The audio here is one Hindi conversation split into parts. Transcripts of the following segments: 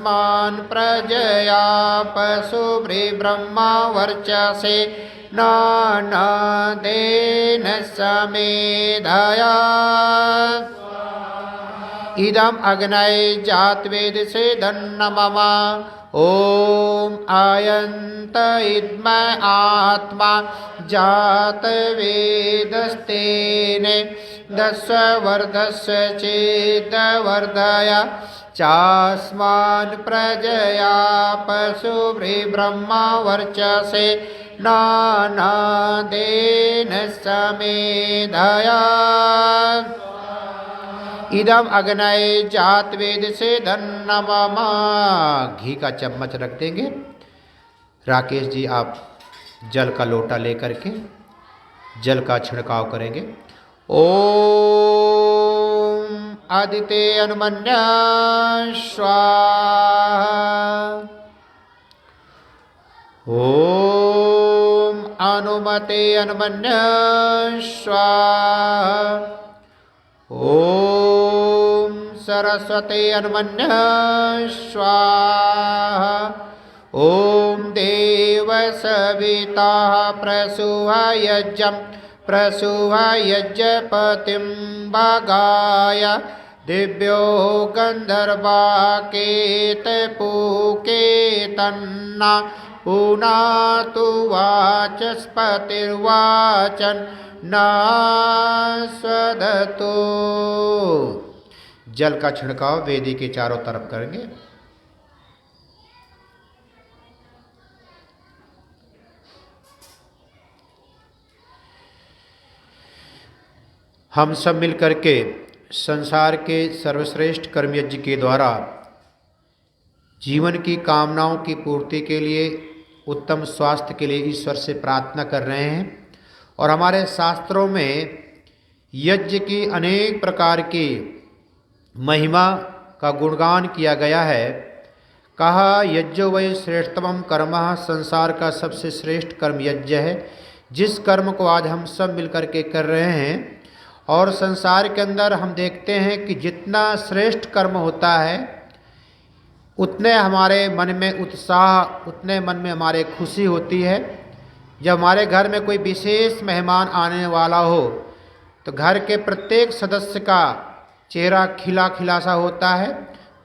चास्मान् प्रजया पशुभिर्ब्रह्मा वर्चसे नानादेन समेधया इदम् अग्नये जातवेदसे धन्नमम ॐ आयन्त इद्म आत्मा जातवेदस्तेन दस्वर्धस्य चेदवर्धय चास्मान् प्रजया पशुभिर्ब्रह्मा वर्चसे नानादेन समेधया इदम अग्नये जातवेदसे धन्नमम। घी का चम्मच रख देंगे। राकेश जी आप जल का लोटा लेकर के जल का छिड़काव करेंगे। ओम आदिते अनुमन्य स्वाहा। ओम अनुमते अनुमन्य स्वाहा। ओम सरस्वते अनुमन्य स्वाहा। ओम देव सविता प्रसूह यज्ञपतिं भगाय दिव्यो गन्धर्वाकेतपूकेतन्ना पुनातु वाचस्पतिर्वाचन नास्वधतो। जल का छिड़काव वेदी के चारों तरफ करेंगे। हम सब मिलकर के संसार के सर्वश्रेष्ठ कर्मयज्ञ के द्वारा जीवन की कामनाओं की पूर्ति के लिए, उत्तम स्वास्थ्य के लिए ईश्वर से प्रार्थना कर रहे हैं। और हमारे शास्त्रों में यज्ञ की अनेक प्रकार की महिमा का गुणगान किया गया है। कहा यज्ञो वै श्रेष्ठतमं कर्म, संसार का सबसे श्रेष्ठ कर्म यज्ञ है, जिस कर्म को आज हम सब मिलकर के कर रहे हैं। और संसार के अंदर हम देखते हैं कि जितना श्रेष्ठ कर्म होता है उतने हमारे मन में उत्साह, उतने मन में हमारे खुशी होती है। जब हमारे घर में कोई विशेष मेहमान आने वाला हो तो घर के प्रत्येक सदस्य का चेहरा खिला खिला सा होता है।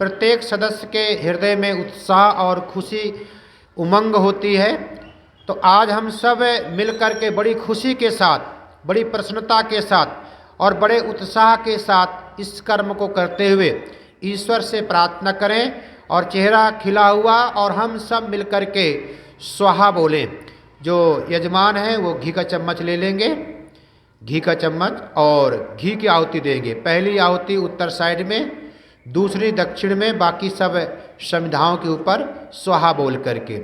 प्रत्येक सदस्य के हृदय में उत्साह और खुशी उमंग होती है। तो आज हम सब मिलकर के बड़ी खुशी के साथ, बड़ी प्रसन्नता के साथ और बड़े उत्साह के साथ इस कर्म को करते हुए ईश्वर से प्रार्थना करें और चेहरा खिला हुआ और हम सब मिलकर के स्वाहा बोलें। जो यजमान हैं वो घी का चम्मच ले लेंगे, घी का चम्मच, और घी की आहुति देंगे। पहली आहुति उत्तर साइड में, दूसरी दक्षिण में, बाकी सब समिधाओं के ऊपर स्वाहा बोल करके।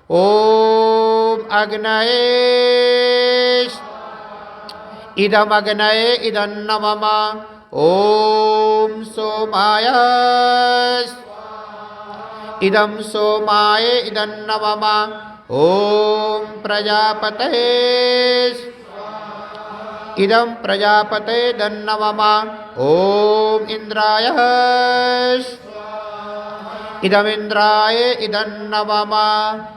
ओम अग्नये इदम अग्नये इदन्नमम। ओम सोमाय इदम सोमाय इदन्नमम। ओम प्रजापतये इदम प्रजापते दन्नमम। ओम इंद्राय इदम इंद्राय इदन्नमम।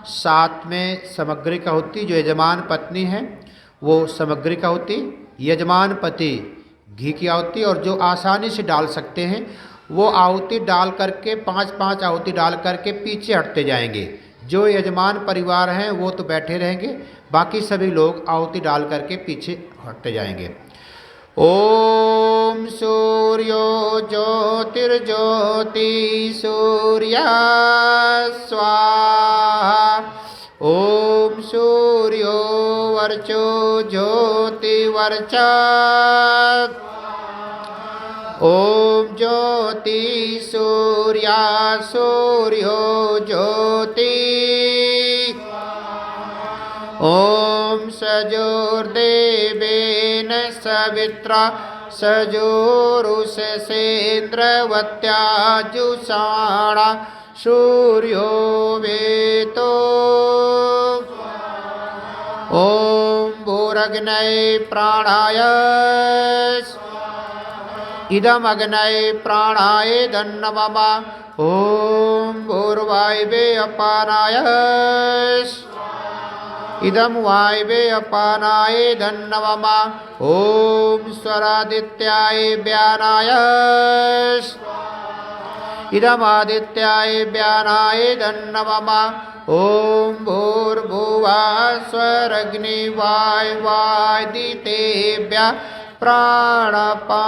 साथ में सामग्री का होती, जो यजमान पत्नी है वो सामग्री का होती, यजमान पति घी की आहुति, और जो आसानी से डाल सकते हैं वो आहुति डाल करके 5-5 आहुति डाल करके पीछे हटते जाएंगे। जो यजमान परिवार हैं वो तो बैठे रहेंगे, बाकी सभी लोग आहुति डाल करके पीछे हटते जाएंगे। ओम सूर्यो ज्योतिर्ज्योति सूर्या स्वाहा। ओम सूर्यो वर्चो ज्योतिवर्चा। ओम ज्योति सूर्या सूर्यो ज्योति। ओम सजोर्देवेन सवित्रा सजोरुषसेन्द्रवत्या जुषाणा सूर्यो वेतो। ओम भूरग्नये प्राणाय इदम अग्नये प्राणाय दन्नमम। ओम भू भूर्वायवे अपानाय इदं वायवे अपानाय धन्नवमा ओम स्वरादित्याय व्यानाय इदमादित्याय व्यानाय धन्नवमा ओम भूर्भुवः स्वरग्निवायवादितेभ्यः प्राणपानव्यानेभ्यः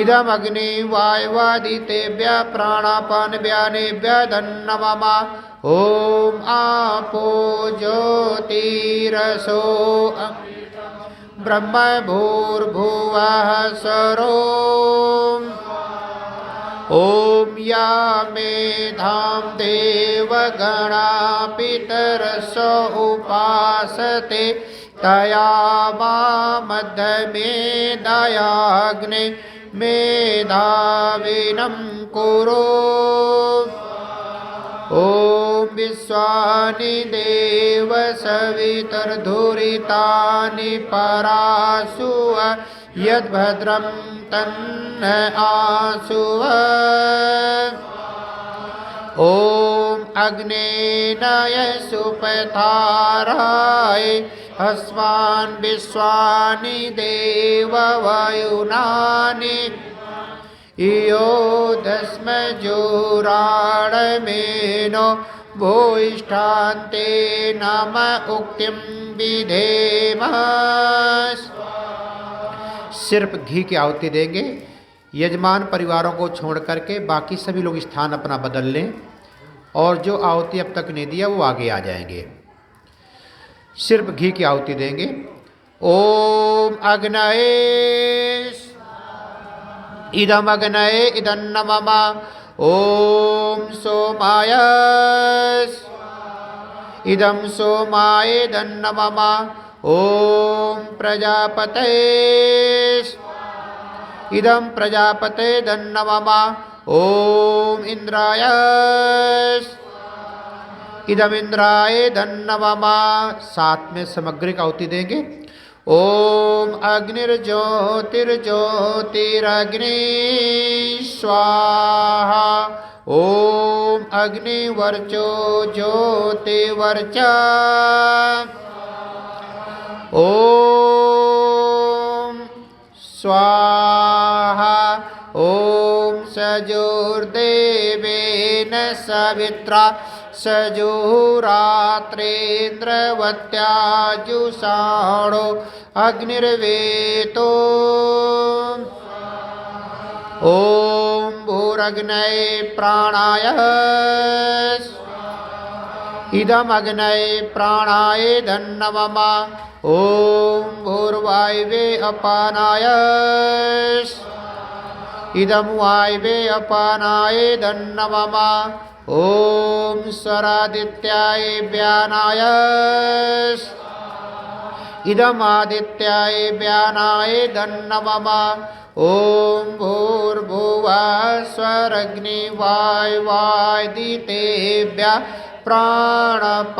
इदमग्निवायवादितेभ्यः प्राणपानव्यानेभ्यः धन्नवमा ओम आपो ज्योतिरसो ब्रह्म भूर्भुवः स्वरोम ओम या मेधां देवगणा पितरस उपासते तया मध्यमेधायाग्ने मेधाविनं कुरु ओम विश्वानि देव सवितर्धुरितानि परासुव यद्भद्रं तन्न आसुव ओम अग्नेनाय सुपथाराय अस्मान् विश्वानि देव वायुनानि इयो दस्मजुराणमेनो भूयिष्ठान्ते नम उक्तिं विधेम। सिर्फ घी की आहुति देंगे। यजमान परिवारों को छोड़ करके बाकी सभी लोग स्थान अपना बदल लें और जो आहुति अब तक नहीं दिया वो आगे आ जाएंगे। सिर्फ घी की आहुति देंगे। ओम अग्नये इदमग्नये इदन्नममा ओम सोमाय इदं सोमाय दन्नममा ओम प्रजापते इदं प्रजापते दन्नममा ओम इंद्राय इदमिंद्राय धन्नवमा। साथ में सामग्री का आहुति देंगे। ओम अग्निर्ज्योतिर्ज्योतिरग्नि स्वाहा ओम अग्निवर्चो ज्योतिवर्च ओम स्वाहा ओम सजुर्देवेन सवित्रा सजुरात्रेन्द्रवत्याजुषाणो अग्निर्वेतो ओम भूरग्नये प्राणाय इदमग्नये प्राणाय धन्नवमा ओम भूर्वायवे अपानाय इदं वायवे अपानाय धन्नवमा ओम स्वरादित्याय व्यानाय इदमादित्याय व्यानाय धन्नवमा ओम भूर्भुवः स्वरग्निवायवादितेभ्यः प्राणपानव्यानेभ्यः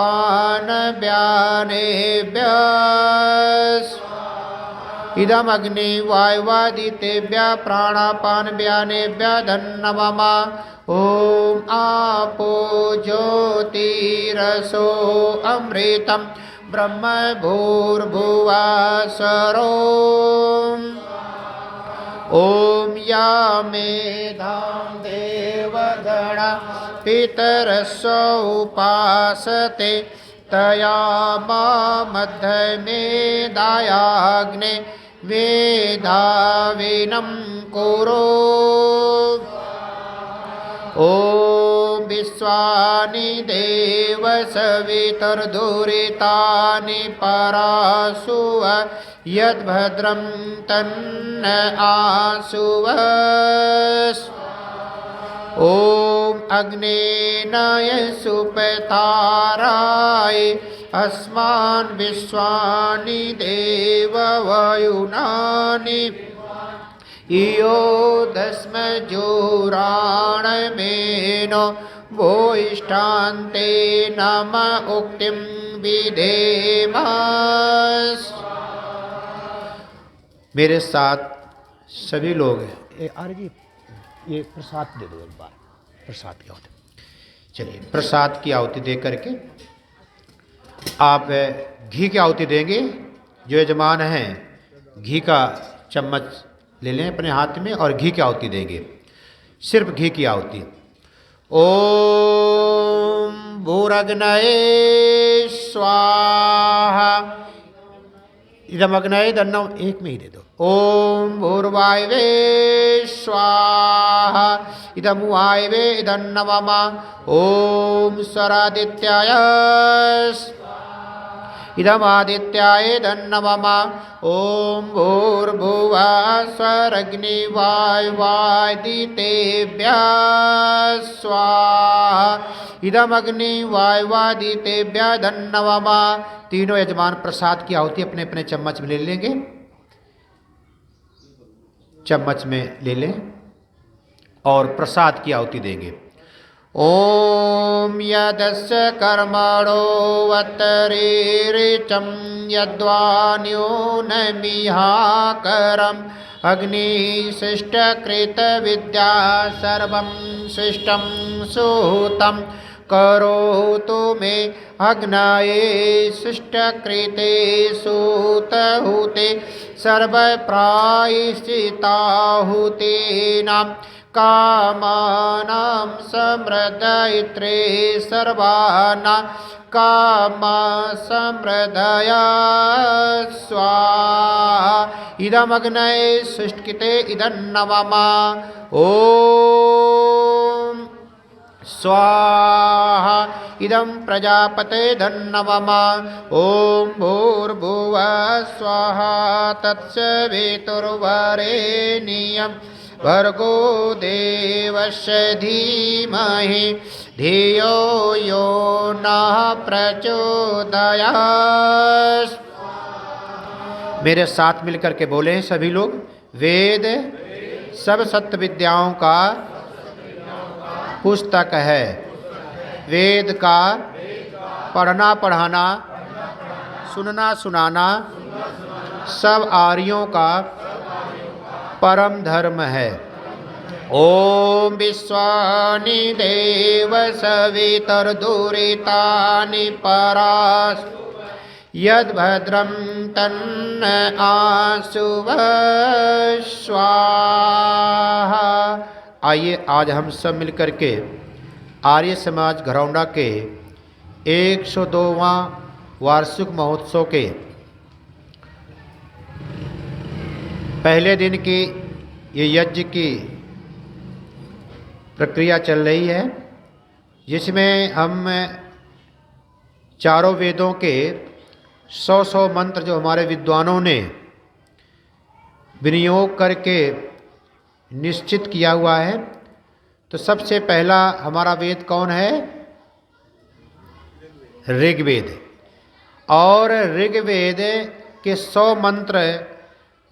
इदमग्निवायवादितेभ्यः प्राणपानव्यानेभ्यः धन्नवमा ओम आपो ज्योतिरसो अमृतं ब्रह्म भूर्भुवः स्वरोम ओम या मेधां देवगणा पितरस उपासते तया मध्यमेधायाग्ने मेधाविनं कुरु ओम विश्वानि देव सवितर्धुरितानि परासुव यद्भद्रं तन्न आसुव ओम अग्नेनाय सुपथाराय अस्मान् विश्वानि देव वायुनानि इयो दस्मजुराणमेनो भूयिष्ठान्ते नम उक्तिं विधेम। मेरे साथ सभी लोग अरे जी ये प्रसाद दे दो एक बार, प्रसाद की आहुति। चलिए प्रसाद की आहुति दे करके आप घी की आहुति देंगे। जो यजमान हैं घी का चम्मच ले लें अपने हाथ में और घी की आहुति देंगे, सिर्फ घी की आहुति। ओम भूरग्नये स्वाहा, इदम अग्नये दन्नम, एक में ही दे दो। ओम भूर्वायवे स्वाहा, इदम वायवे इदन्नवमा। ओम स्वरादित्याय इदमादित्याय दन्नवमा। ओम भूर्भुवः स्वरग्निवायुवादितेभ्यः स्वाहा, इदमग्निवायुवादितेभ्यः दन्नवमा। तीनों यजमान प्रसाद की आहुति अपने अपने चम्मच में ले लेंगे, चम्मच में ले लें और प्रसाद की आहुति देंगे। ओम यदस्य कर्मणो वतरेरिचं यद्वान्योनमिहाकरम् अग्निशिष्टकृत विद्या सर्वं शिष्टं सुहूतं करोतु मे अग्नये शिष्टकृते सुतहुते सर्वप्रायश्चित्ताहुतीनां कामानां समृद्धयित्रे सर्वानां कामसमृद्धया स्वाहा, इदमग्नये शिष्टकृते इदन्नवमा। ओम स्वाहा, इदं प्रजापते धन्नवमा। ओम भूर्भुवः स्वाहा तत्सवितुर्वरेण्यं भर्गो देवस्य धीमहि धियो यो नः प्रचोदयात्। मेरे साथ मिलकर के बोले हैं सभी लोग। वेद सब सत्य विद्याओं का पुस्तक है। वेद का पढ़ना पढ़ाना, सुनना सुनाना सब आर्यों का परम धर्म है। ओम विश्वानि देव सवितर्दुरितानि परास यद्भद्रं तन्न आशुवः स्वाहा। आइए आज हम सब मिलकर के आर्य समाज घरौंडा के 102वां वार्षिक महोत्सव के पहले दिन की ये यज्ञ की प्रक्रिया चल रही है, जिसमें हम चारों वेदों के 100 मंत्र जो हमारे विद्वानों ने विनियोग करके निश्चित किया हुआ है। तो सबसे पहला हमारा वेद कौन है? ऋग्वेद। और ऋग्वेद के 100 मंत्र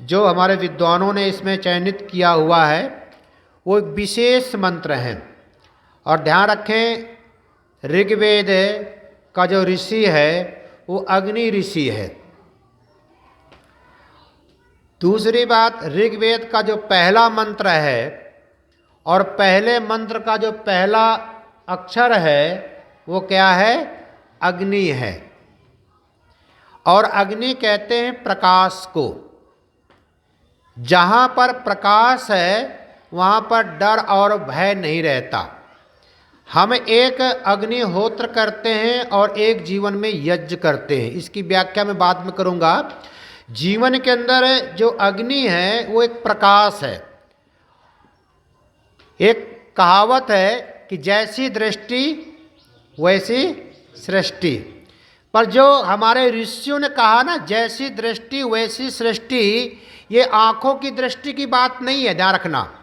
जो हमारे विद्वानों ने इसमें चयनित किया हुआ है वो एक विशेष मंत्र हैं। और ध्यान रखें ऋग्वेद का जो ऋषि है वो अग्नि ऋषि है। दूसरी बात, ऋग्वेद का जो पहला मंत्र है और पहले मंत्र का जो पहला अक्षर है वो क्या है? अग्नि है। और अग्नि कहते हैं प्रकाश को। जहाँ पर प्रकाश है वहाँ पर डर और भय नहीं रहता। हम एक अग्निहोत्र करते हैं और एक जीवन में यज्ञ करते हैं। इसकी व्याख्या मैं बाद में करूँगा। जीवन के अंदर जो अग्नि है वो एक प्रकाश है। एक कहावत है कि जैसी दृष्टि वैसी सृष्टि। पर जो हमारे ऋषियों ने कहा ना, जैसी दृष्टि वैसी सृष्टि, ये आँखों की दृष्टि की बात नहीं है, ध्यान रखना।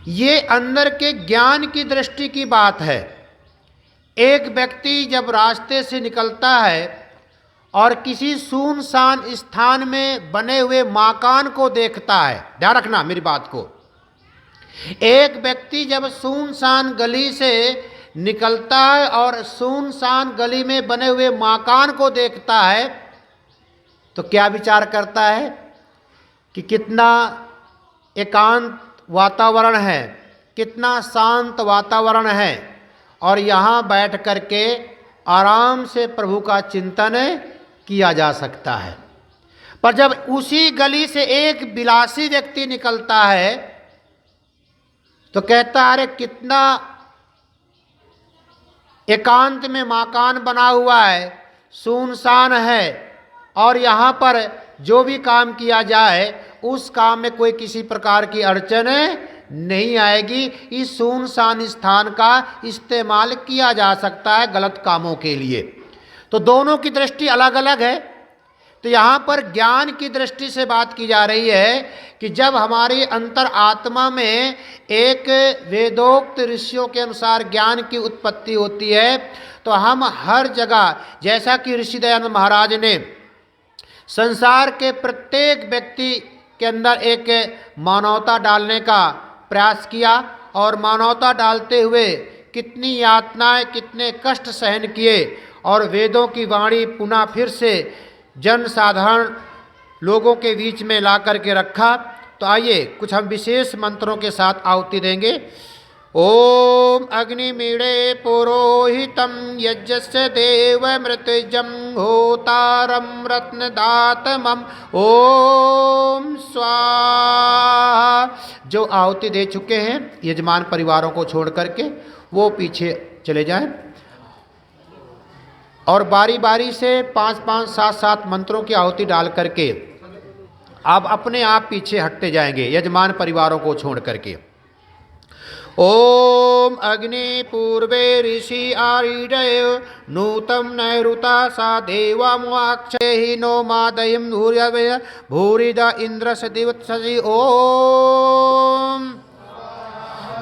ये अंदर के ज्ञान की दृष्टि की बात है। एक व्यक्ति जब रास्ते से निकलता है और किसी सुनसान स्थान में बने हुए मकान को देखता है, ध्यान रखना मेरी बात को। एक व्यक्ति जब सुनसान गली से निकलता है और सुनसान गली में बने हुए मकान को देखता है तो क्या विचार करता है कि कितना एकांत वातावरण है, कितना शांत वातावरण है, और यहाँ बैठ करके आराम से प्रभु का चिंतन किया जा सकता है। पर जब उसी गली से एक विलासी व्यक्ति निकलता है तो कहता है, अरे कितना एकांत में मकान बना हुआ है, सुनसान है, और यहाँ पर जो भी काम किया जाए उस काम में कोई किसी प्रकार की अड़चन नहीं आएगी। इस सुनसान स्थान का इस्तेमाल किया जा सकता है गलत कामों के लिए। तो दोनों की दृष्टि अलग अलग है। तो यहाँ पर ज्ञान की दृष्टि से बात की जा रही है कि जब हमारी अंतर आत्मा में एक वेदोक्त ऋषियों के अनुसार ज्ञान की उत्पत्ति होती है तो हम हर जगह, जैसा कि ऋषि दयानंद महाराज ने संसार के प्रत्येक व्यक्ति के अंदर एक मानवता डालने का प्रयास किया, और मानवता डालते हुए कितनी यातनाएं, कितने कष्ट सहन किए, और वेदों की वाणी पुनः फिर से जन साधारण लोगों के बीच में ला करके रखा। तो आइए कुछ हम विशेष मंत्रों के साथ आहुति देंगे। ओम अग्निमीड़े पुरोहितम यज्ञस्य देव मृतजम होतारम रत्नदातमम ओम स्वाहा। जो आहुति दे चुके हैं यजमान परिवारों को छोड़ करके वो पीछे चले जाएं, और बारी बारी से 5-5, 7-7 मंत्रों की आहुति डाल करके आप अपने आप पीछे हटते जाएंगे यजमान परिवारों को छोड़ करके। ओम अग्नि पूर्वे ऋषि आरिडय नूतम नैरुता सा देवाक्षे नो मादयम भूरिदा इंद्र सदिवत्सि ओम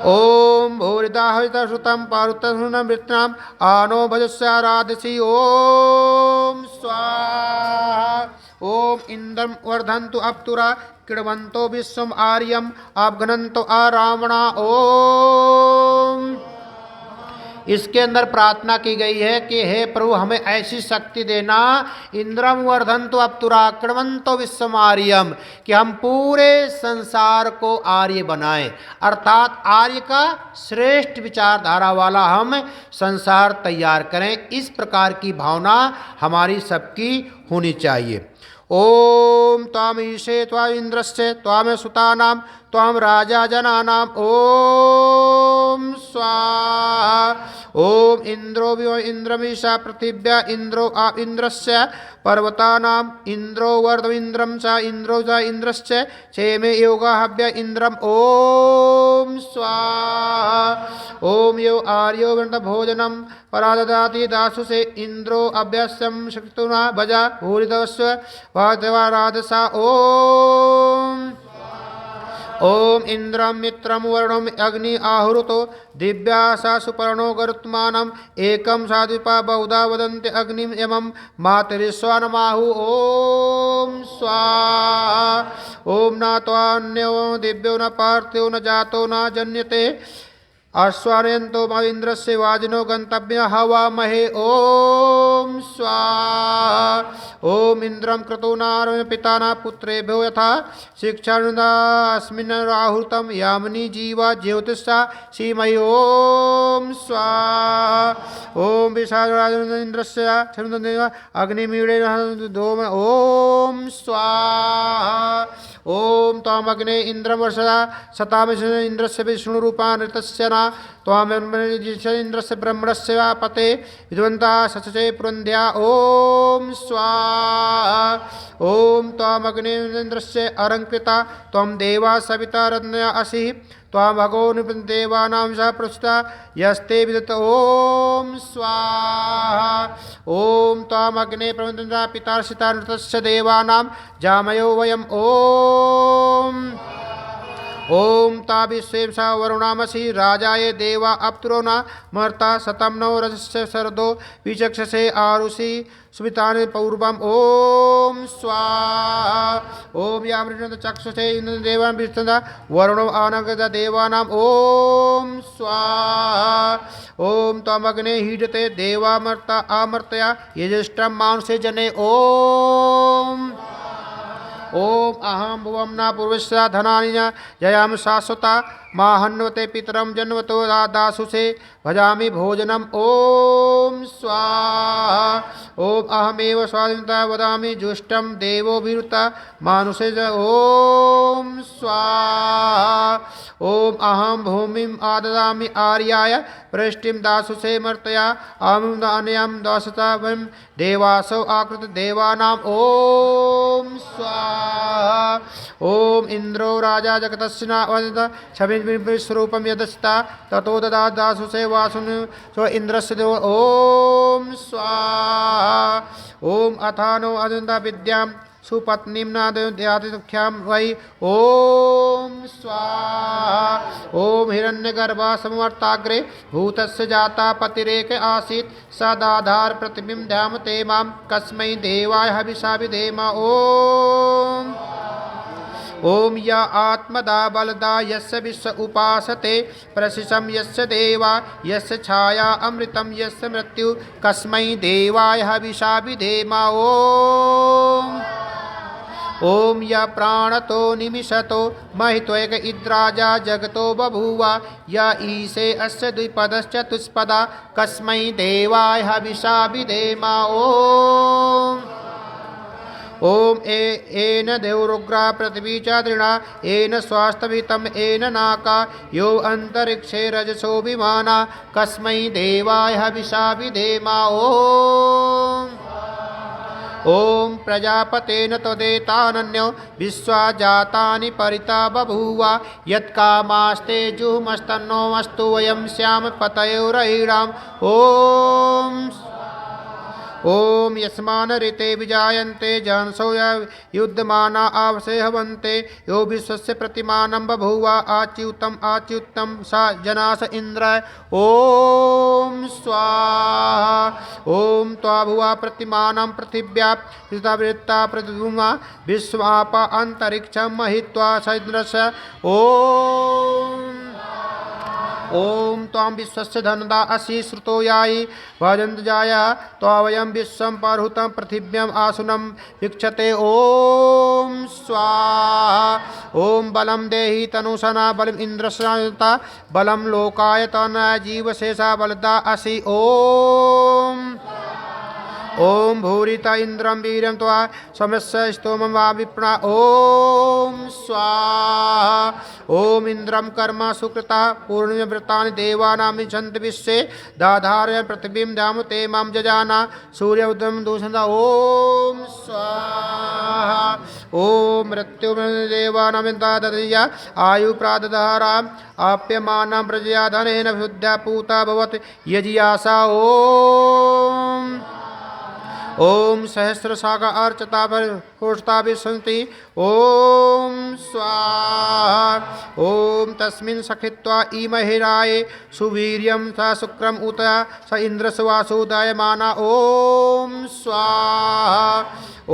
ओम भूरिदाहृतश्रुतं पारुतसुनमृत्नाम आनो भजस्याराधसि ओम स्वाहा। ओम इंद्रम वर्धन्तु अप्तुरा किण्वन्तो विश्वम आर्यम अवघ्नन्तो आरावणा ओम। इसके अंदर प्रार्थना की गई है कि हे प्रभु हमें ऐसी शक्ति देना, इंद्रम वर्धन्तु अप्तुरा किण्वन्तो विश्वम आर्यम, कि हम पूरे संसार को आर्य बनाएं, अर्थात आर्य का श्रेष्ठ विचारधारा वाला हम संसार तैयार करें। इस प्रकार की भावना हमारी सबकी होनी चाहिए। ओम त्वाम ईशे त्वा इंद्रस्य त्वाम सुतानाम त्वाम राजा जनानाम ओम स्वाहा। ओम इंद्रो विव इंद्रमीशा पृथिव्या इंद्रो आ इंद्रस्य पर्वतानाम इंद्रो वर्धमिंद्रम च इंद्रो च इंद्रस्य क्षेमे योगा हव्य इंद्रम ओम स्वाहा। ओम यो आर्यो वृंद भोजनम पराददाति दासुसे इंद्रो अभ्यस्यम शक्तुना भजा भूरिदस्व वादवाराधसा ओम। ओम इंद्रम मित्रम वर्णम अग्नि आहुरुतो दिव्यासा सुपर्णो गरुत्मानम एकम साधिपा बहुधा वदन्ति अग्निम यमम मातरिस्वानमाहु ओम स्वाहा। ओम न त्वान्यो दिव्यो न पार्थिव न जातो न जन्यते अश्वानयन्तो मविन्द्रस्य वाजिनो गन्तव्य हवामहे ओम स्वाहा। ओम इंद्रम क्रतुनार पिताना पुत्रेभ्यो यथा शिक्षास्मिन् राहुतम यामिनी जीवा ज्योतिषा सीमहि ओम स्वाहा। ओम विशाखराजेन्द्रस्य अग्निमीडे दोम ओम स्वाहा। ओम ताम अग्ने इंद्रम वर्षदा सताम इंद्रस्य विष्णु रूपा नृतस्य ना त्वाम इंद्रस्य ब्रह्मणस्य वा पते विद्वन्ता सचचे पुरंध्या ओम स्वाहा। ओम त्वाम अग्ने इंद्रस्य अलंकृता त्वं देवा सविता रत्नया असि त्वां भगो देवानां सह पृष्ठा यस्ते विदत ओम स्वाहा। ओम त्वाम अग्ने प्रवदन्ता पिता सिता नृतस्य देवानां जामयो वयम् ओम। ओम ताभिस्वेम सा वरुणामसि राजाये देवा अप्तरो न मर्ता शतं नो रजस्य शरदो विचक्षसे आरुषि सुमितानि पूर्वम ओम स्वाहा। ओम यामृत चक्षुषे इंद्रदेवान् विष्णुदा वरुणो आनगद देवानाम् ओम स्वाहा। ओम त्वमग्ने हीडते देवामर्ता आमर्तया यजेष्टं मानुषे जने ओम। ओम अहम भुवम न पूर्वस्या धनानि न जयाम शाश्वता माहन्वते पितरम जन्मतो दासुषे भजामि भोजनम ओम स्वाहा ओम अहमेव स्वाधीनता वदामि जुष्टम देवोभिरुता मानुषे च ओम स्वाहा ओम अहम भूमिम आददामि आर्याय पृष्टिम दासुषे मर्तया अहम अनयम दासता वम देवासो आकृत देवानाम ओम स्वाहा ओम इंद्रो राजा जगतस्ना वदत छवि विश्वरूपम यदस्ता ततो ददात दासुषे वासुन स्व इंद्रस्य देव ओम स्वाहा ओम अथानो अदंता विद्यां सुपत्नीं नादयातिख्यां वै ओम स्वाहा ओम हिरण्यगर्भा समवर्ताग्रे भूतस्य जाता पतिरेक आसीत् सदाधार प्रतिबिंब ध्यामते मां कस्मै देवाय हविषा विधेम ओम ओम या आत्मदा बलदा यस्य विश्व उपासते प्रशिशम यस्य देवा यस्य छाया अमृतम यस्य मृत्यु कस्मै देवाय हविषा विधेम ओम ओम या प्राणतो निमिषतो महित्वैक इद्राजा जगतो बभूवा या ईशे अस्य द्विपदश्चतुष्पदा कस्मै देवाय हविषा विधेम ओम ओम एन देवरुग्रा पृथ्वी च दृढ़ा एन स्वास्थवितम एन नाका यो अंतरिक्षे रजसो विमाना कस्मै देवाय हविषा विधेम ओम ओम प्रजापतेन तदेतानन्यो विश्वा जातानि परिता बभूवा यत्कामास्ते जुहुमस्तन्नो अस्तु वयं स्याम पतयोरयिणाम् ओम ओम यस्मान ऋते विजायन्ते जानसो युद्धमाना आवसे हवन्ते यो विश्वस्य प्रतिमानं बभूवा आच्युतम सा जनास इंद्राय ओम स्वाहा ओम त्वाभुवा प्रतिमानं पृथिव्या वृत्ता प्रतिभूमा विश्वापा अंतरिक्षं महित्वा सैन्द्रस्य ओम ओम तां विश्वस्य धनदा असि श्रुतो यायि भजन्त जाया त्वयं विश्वं परहुतं पृथिव्यम् आसुनं वीक्षते ओम स्वाहा ओम बलं देहि तनुसना बलम् इन्द्रस्याता बलं लोकाय तनय जीवशेषा बलदा असि ओम ओम भूरिता इंद्रम वीरम त्वा समस्य स्तोमं वा विप्रणा ओम स्वाहा ओम इंद्रम कर्म सुकृता पूर्णव्रतानि देवानां विशन्ति विश्वे दाधारय पृथिवीं दामुते मां जजाना सूर्य उदयं दूषन्ता ओम स्वाहा ओम मृत्युदेवानां ददया आयु प्रादधाराम् आप्यमानां प्रजया धनेन विद्या पूता भवति यजियासा ओम ओम सहस्रशाखा अर्चता कोष्ठा विसन्ति ओम स्वाहा ओम तस्मिन् सखित्वा इमहिराय सुवीर्यं स शुक्रम उत स इंद्रस्य वासुदायमाना ओम स्वाहा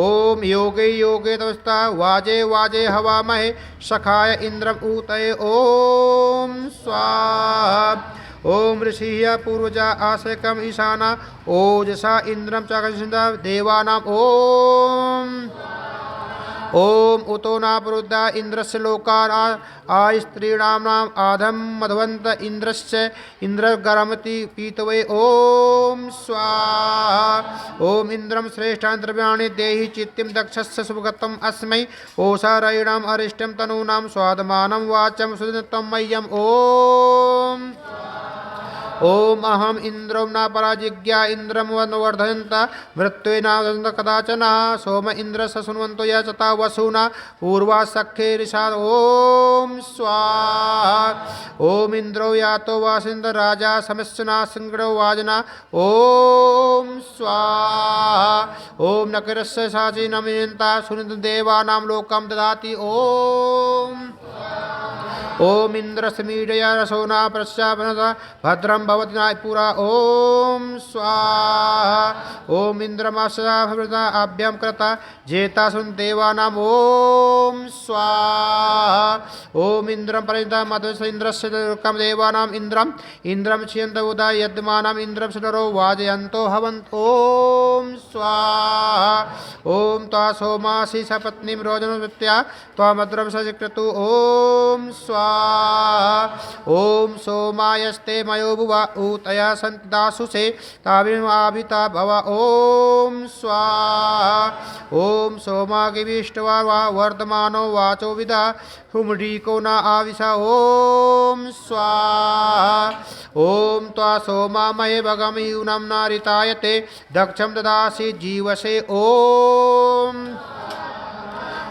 ओम योगे योगे तवस्था वाजे वाजे हवामहे सखाय इंद्रम ऊतये ओम स्वाहा ओम ऋषिः पूर्वजा आसेकम ईशाना ओजसा इंद्रम चाकशिंदा देवानां ओम ओम उतो न पुरुद्धा इंद्रस्य लोकान् आस्त्रीणाम् आधम मधवन्त इंद्रस्य इंद्रगरमति पीतवे ओम स्वाहा ओम इंद्रम श्रेष्ठान् द्रव्याणि देहि चित्तिं दक्षस्य सुभगतम् अस्मै ओषारयिणाम् अरिष्टं तनूनां स्वादमानं वाचं सुदिनत्वं मह्यम् ओम ओम अहम इंद्रो न पराजिज्ञा इंद्रम वर्धयन्ता मृत्युना कदाचन सोम इंद्र ससुन्वन्तो यचता वसुना पूर्वा सख्ये ऋषा ओम स्वाहा ओम इंद्रो यातो वासिंद राजा समस्ना सिंगड़ो वाजना ओम स्वाहा ओम नकरस्य साची नमियन्ता सुनित देवानां लोकं ददाति ओम ओम इंद्र समीडया रसोना प्रश्चापनता भद्रम भवति पुरा ओम स्वाहा ओम इंद्रमाशा आभ्यम कृता जेता सुन देवानाम ओम स्वाहा ओम इंद्रम परिता मधुस इंद्रस्य कम देवानाम इंद्रम इंद्रम छियंत उदा यद्यमानाम इंद्रम सदरो वाजयंतो हवंत ओम स्वाहा ओम त्वा सोमासी सपत्नीम रोजनोत्या त्वा मद्रम सजक्रतु ओम स्वाहा ओम सोमायस्ते मयो भुवा ऊतया सन्ति दासुषे ताभिमाभिता भव ओम स्वाहा ओम सोमागिविष्टवा वा वर्धमानो वाचो विदा हुमडीको न आविशा ओम स्वाहा ओम त्वा सोमा महे भगमयूनं नारितायते दक्षं ददासि जीवसे ओम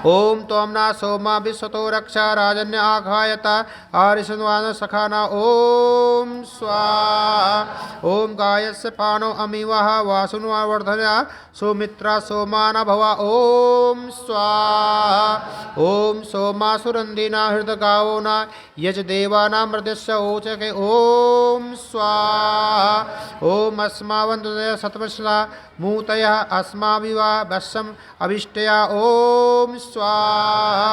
ओम त्वमना सोमा विश्वतो रक्षा राजन्य आघायता आरिषन्वान सखाना ओम स्वाहा ओम गायस्य पानो अमीवः वासुन्वा वर्धना सुमित्रा सोमान भवा ओम स्वाहा ओम सोमा सुरंदिना हृदगावो न यज देवानां मृदस्य ओचके ओम स्वाहा ओम अस्मावन्तुदय सतमस्ला मूतयः अस्माभिवा वश्यम् अभिष्टया ओम स्वाहा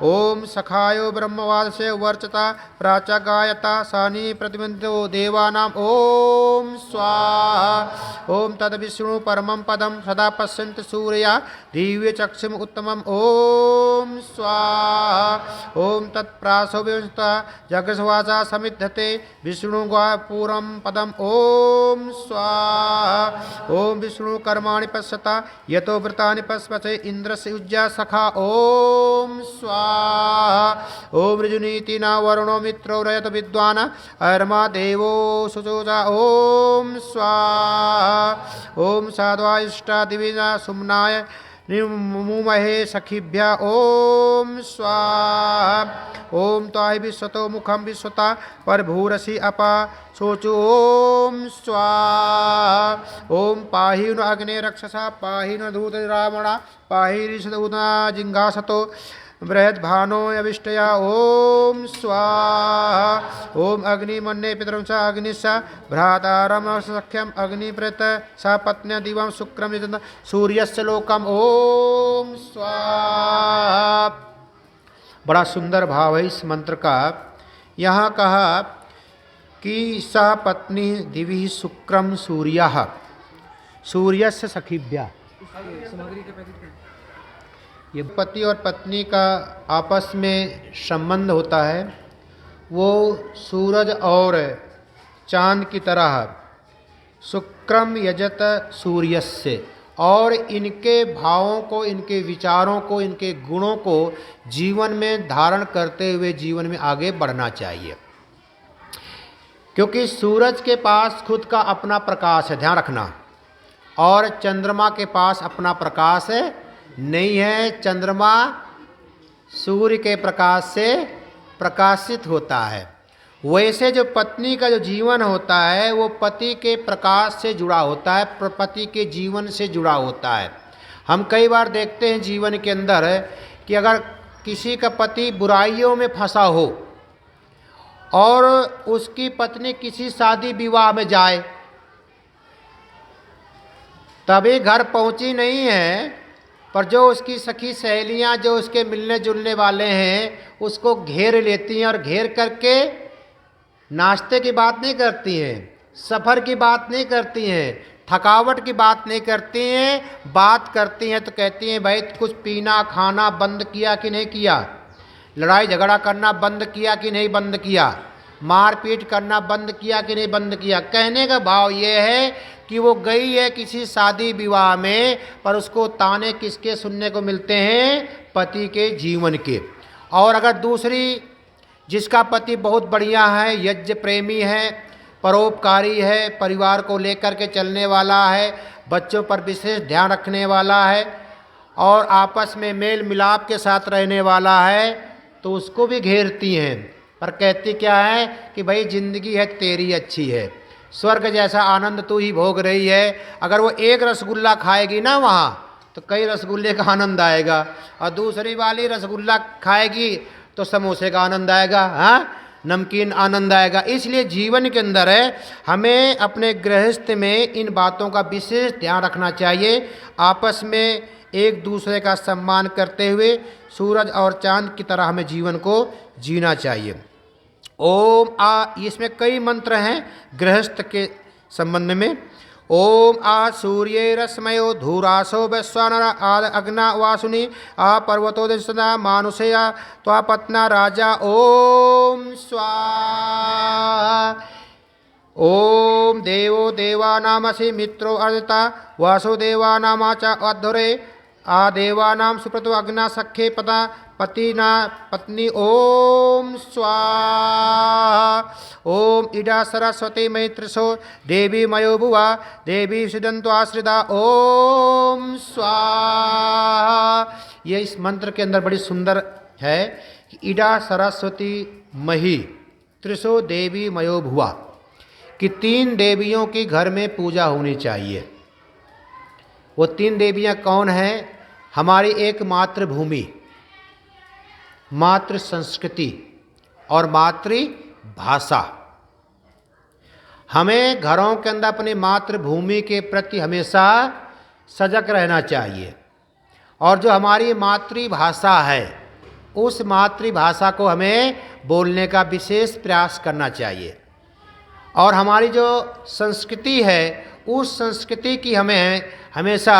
ओम सखायो ब्रह्मवादस्य वर्चता प्राचा गायता सानी प्रतिबंधो देवानाम ओम स्वाहा ओम तद विष्णु परमं पदम सदा पश्यन्ति सूर्या दिव्य चक्षुम उत्तमम ओम स्वाहा ओम तत्प्रासो व्यवस्था जगस्वासा समिद्धते विष्णु पूरम पदम ओम स्वाहा ओम विष्णु कर्माणि पश्यता यतो व्रतानि पश्यते इंद्रस्य उज्जा सखा ओम स्वाहा ओम ऋजुनीति न वरुणो मित्रो रयत विद्वान अर्मा देवो सुचोजा ओम स्वाहा ओम साध्वा इष्टा दिविना सुम्नाय मुमहे सखिभ्या ओम स्वाहा ओम त्वाहि विश्वतो मुखम विश्वता परभूरसि अपा सोचु ओम स्वाहा ओम पाहि न अग्ने रक्षसा पाहि न धूत रावणा पाहि ऋषदूना जिंघासतो बृहद्भानो अविष्टया ओम स्वाहा ओम अग्निमन्ये पितरं च अग्निस्सा भ्रातारं सख्यम अग्निप्रेत सा पत्न्या दिवं शुक्रम यजन्त सूर्यस्य लोकम ओम स्वाहा। बड़ा सुंदर भाव है इस मंत्र का। यहाँ कहा कि सा पत्नी दिवि शुक्रम सूर्यः सूर्यस्य सखिभ्या, ये पति और पत्नी का आपस में संबंध होता है, वो सूरज और चांद की तरह शुक्रम यजत सूर्यस्य, और इनके भावों को, इनके विचारों को, इनके गुणों को जीवन में धारण करते हुए जीवन में आगे बढ़ना चाहिए। क्योंकि सूरज के पास खुद का अपना प्रकाश है, ध्यान रखना, और चंद्रमा के पास अपना प्रकाश है नहीं है। चंद्रमा सूर्य के प्रकाश से प्रकाशित होता है। वैसे जो पत्नी का जो जीवन होता है वो पति के प्रकाश से जुड़ा होता है, पति के जीवन से जुड़ा होता है। हम कई बार देखते हैं जीवन के अंदर कि अगर किसी का पति बुराइयों में फंसा हो और उसकी पत्नी किसी शादी विवाह में जाए, तभी घर पहुंची नहीं है, पर जो उसकी सखी सहेलियां, जो उसके मिलने जुलने वाले हैं, उसको घेर लेती हैं और घेर करके नाश्ते की बात नहीं करती हैं, सफ़र की बात नहीं करती हैं, थकावट की बात नहीं करती हैं। बात करती हैं तो कहती हैं भाई कुछ पीना खाना बंद किया कि नहीं किया, लड़ाई झगड़ा करना बंद किया कि नहीं बंद किया, मारपीट करना बंद किया कि नहीं बंद किया। कहने का भाव ये है कि वो गई है किसी शादी विवाह में, पर उसको ताने किसके सुनने को मिलते हैं? पति के जीवन के। और अगर दूसरी जिसका पति बहुत बढ़िया है, यज्ञ प्रेमी है, परोपकारी है, परिवार को लेकर के चलने वाला है, बच्चों पर विशेष ध्यान रखने वाला है और आपस में मेल मिलाप के साथ रहने वाला है, तो उसको भी घेरती हैं, पर कहती क्या है कि भाई जिंदगी है तेरी अच्छी है, स्वर्ग जैसा आनंद तू ही भोग रही है। अगर वो एक रसगुल्ला खाएगी ना वहाँ तो कई रसगुल्ले का आनंद आएगा, और दूसरी वाली रसगुल्ला खाएगी तो समोसे का आनंद आएगा, हाँ, नमकीन आनंद आएगा। इसलिए जीवन के अंदर है हमें अपने गृहस्थ में इन बातों का विशेष ध्यान रखना चाहिए। आपस में एक दूसरे का सम्मान करते हुए सूरज और चांद की तरह हमें जीवन को जीना चाहिए। ओम आ, इसमें कई मंत्र हैं गृहस्थ के संबंध में। ओम आ सूर्य रश्मयो धूरासो वैश्वानर आद अग्ना वासुनि आ पर्वतो दिशना मानुषया त्वापत्ना राजा ओम स्वाहा। ओम देवो देवानामसि मित्रो अर्दता वासुदेवानामा च अध्वरे आ देवानाम सुप्रतो अग्ना सखे पता पतिना पत्नी ओम स्वाहा। ओम इडा सरस्वती मैत्रसो देवी मयो भुवा देवी सिदंतो आश्रिता ओम स्वाहा। ये इस मंत्र के अंदर बड़ी सुंदर है कि इडा सरस्वती मही त्रिशो देवी मयो भुवा, कि 3 देवियों की घर में पूजा होनी चाहिए। वो 3 देवियां कौन हैं? हमारी एक मातृभूमि, मातृ संस्कृति और मातृभाषा। हमें घरों के अंदर अपनी मातृभूमि के प्रति हमेशा सजग रहना चाहिए, और जो हमारी मातृभाषा है उस मातृभाषा को हमें बोलने का विशेष प्रयास करना चाहिए। और हमारी जो संस्कृति है उस संस्कृति की हमें हमेशा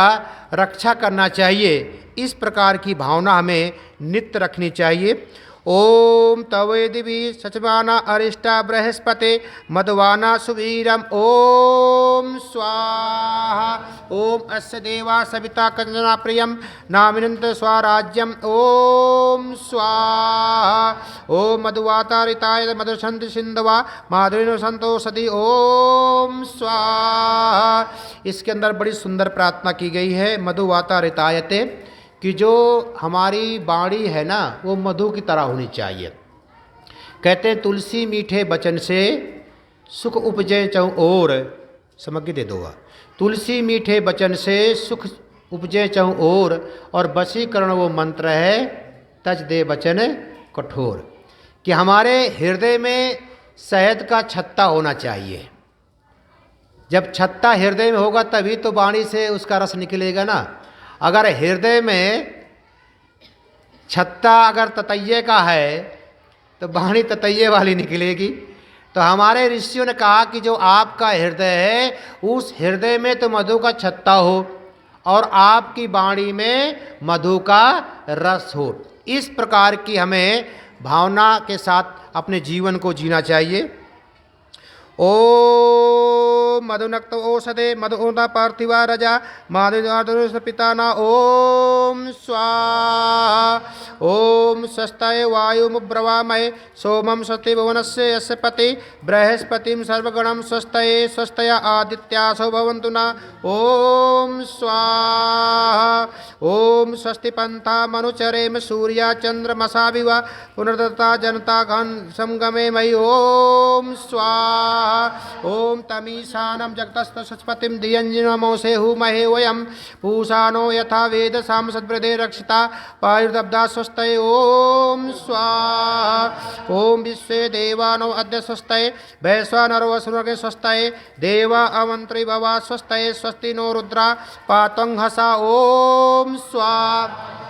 रक्षा करना चाहिए। इस प्रकार की भावना हमें नित्य रखनी चाहिए। ओम तवे दिवी सचवाना अरिष्टा बृहस्पति मधुवाना सुवीरम ओम स्वाहा। ओम अस्य देवा सविता कंजना प्रियम नामिनंत स्वराज्यम ओम स्वाहा। ओम मधुवातारिताय मधुसंत सिंधवा माधुरिनो संतोषधि ओम स्वाहा। इसके अंदर बड़ी सुंदर प्रार्थना की गई है मधुवातारितायते, कि जो हमारी वाणी है ना वो मधु की तरह होनी चाहिए। कहते हैं तुलसी मीठे बचन से सुख उपजे चौं ओर, समग्र दे दोगा। तुलसी मीठे बचन से सुख उपजे चौं ओर, और वशीकरण वो मंत्र है तज दे बचन कठोर, कि हमारे हृदय में शहद का छत्ता होना चाहिए। जब छत्ता हृदय में होगा तभी तो वाणी से उसका रस निकलेगा ना। अगर हृदय में छत्ता अगर ततैये का है तो वाणी ततैये वाली निकलेगी। तो हमारे ऋषियों ने कहा कि जो आपका हृदय है उस हृदय में तो मधु का छत्ता हो और आपकी वाणी में मधु का रस हो। इस प्रकार की हमें भावना के साथ अपने जीवन को जीना चाहिए। ओम मधुनक्त औषधे मधुदा पार्थिवा रजा माधुर्य पिताना ओम स्वाहा। ओम स्वस्ताय वायुमुब्रवामहे सोमं स्वस्ति भुवनस्य यस्य पति बृहस्पतिं सर्वगणं स्वस्तये स्वस्तया आदित्यासो भवन्तु न ओम स्वाहा। ओम स्वस्ति पंथा मनुचरेम सूर्या चंद्रमसाभिवा पुनर्दत्ता जनता घन संगमे मयि ओम स्वाहा। ओम तमीशानं जगतस्तस्पतिं धियञ्जनमोसे हुमहे वयं पूषानो यथा वेदसाम सद्वृदे रक्षिता पायुर्दब्धा स्वस्तये ओम स्वाहा। ओम विश्वे देवानो अद्य स्वस्तये वैश्वानरो वसुनगे स्वस्तये देवा अमन्त्री भवा स्वस्तये स्वस्ति नो रुद्रा पातं हसा ओम स्वाहा।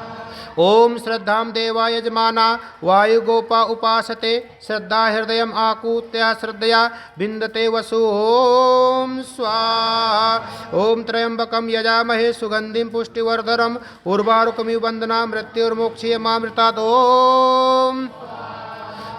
ओम श्रद्धां देवा यजमाना वायुगोपा उपासते श्रद्धा हृदयम् आकूत्या श्रद्धया विन्दते वसु ओम स्वाहा। ओम त्र्यंबकं यजामहे सुगंधिं पुष्टिवर्धनम् उर्वारुकमिव वन्दना मृत्युर्मोक्षीयमामृतात् ओम।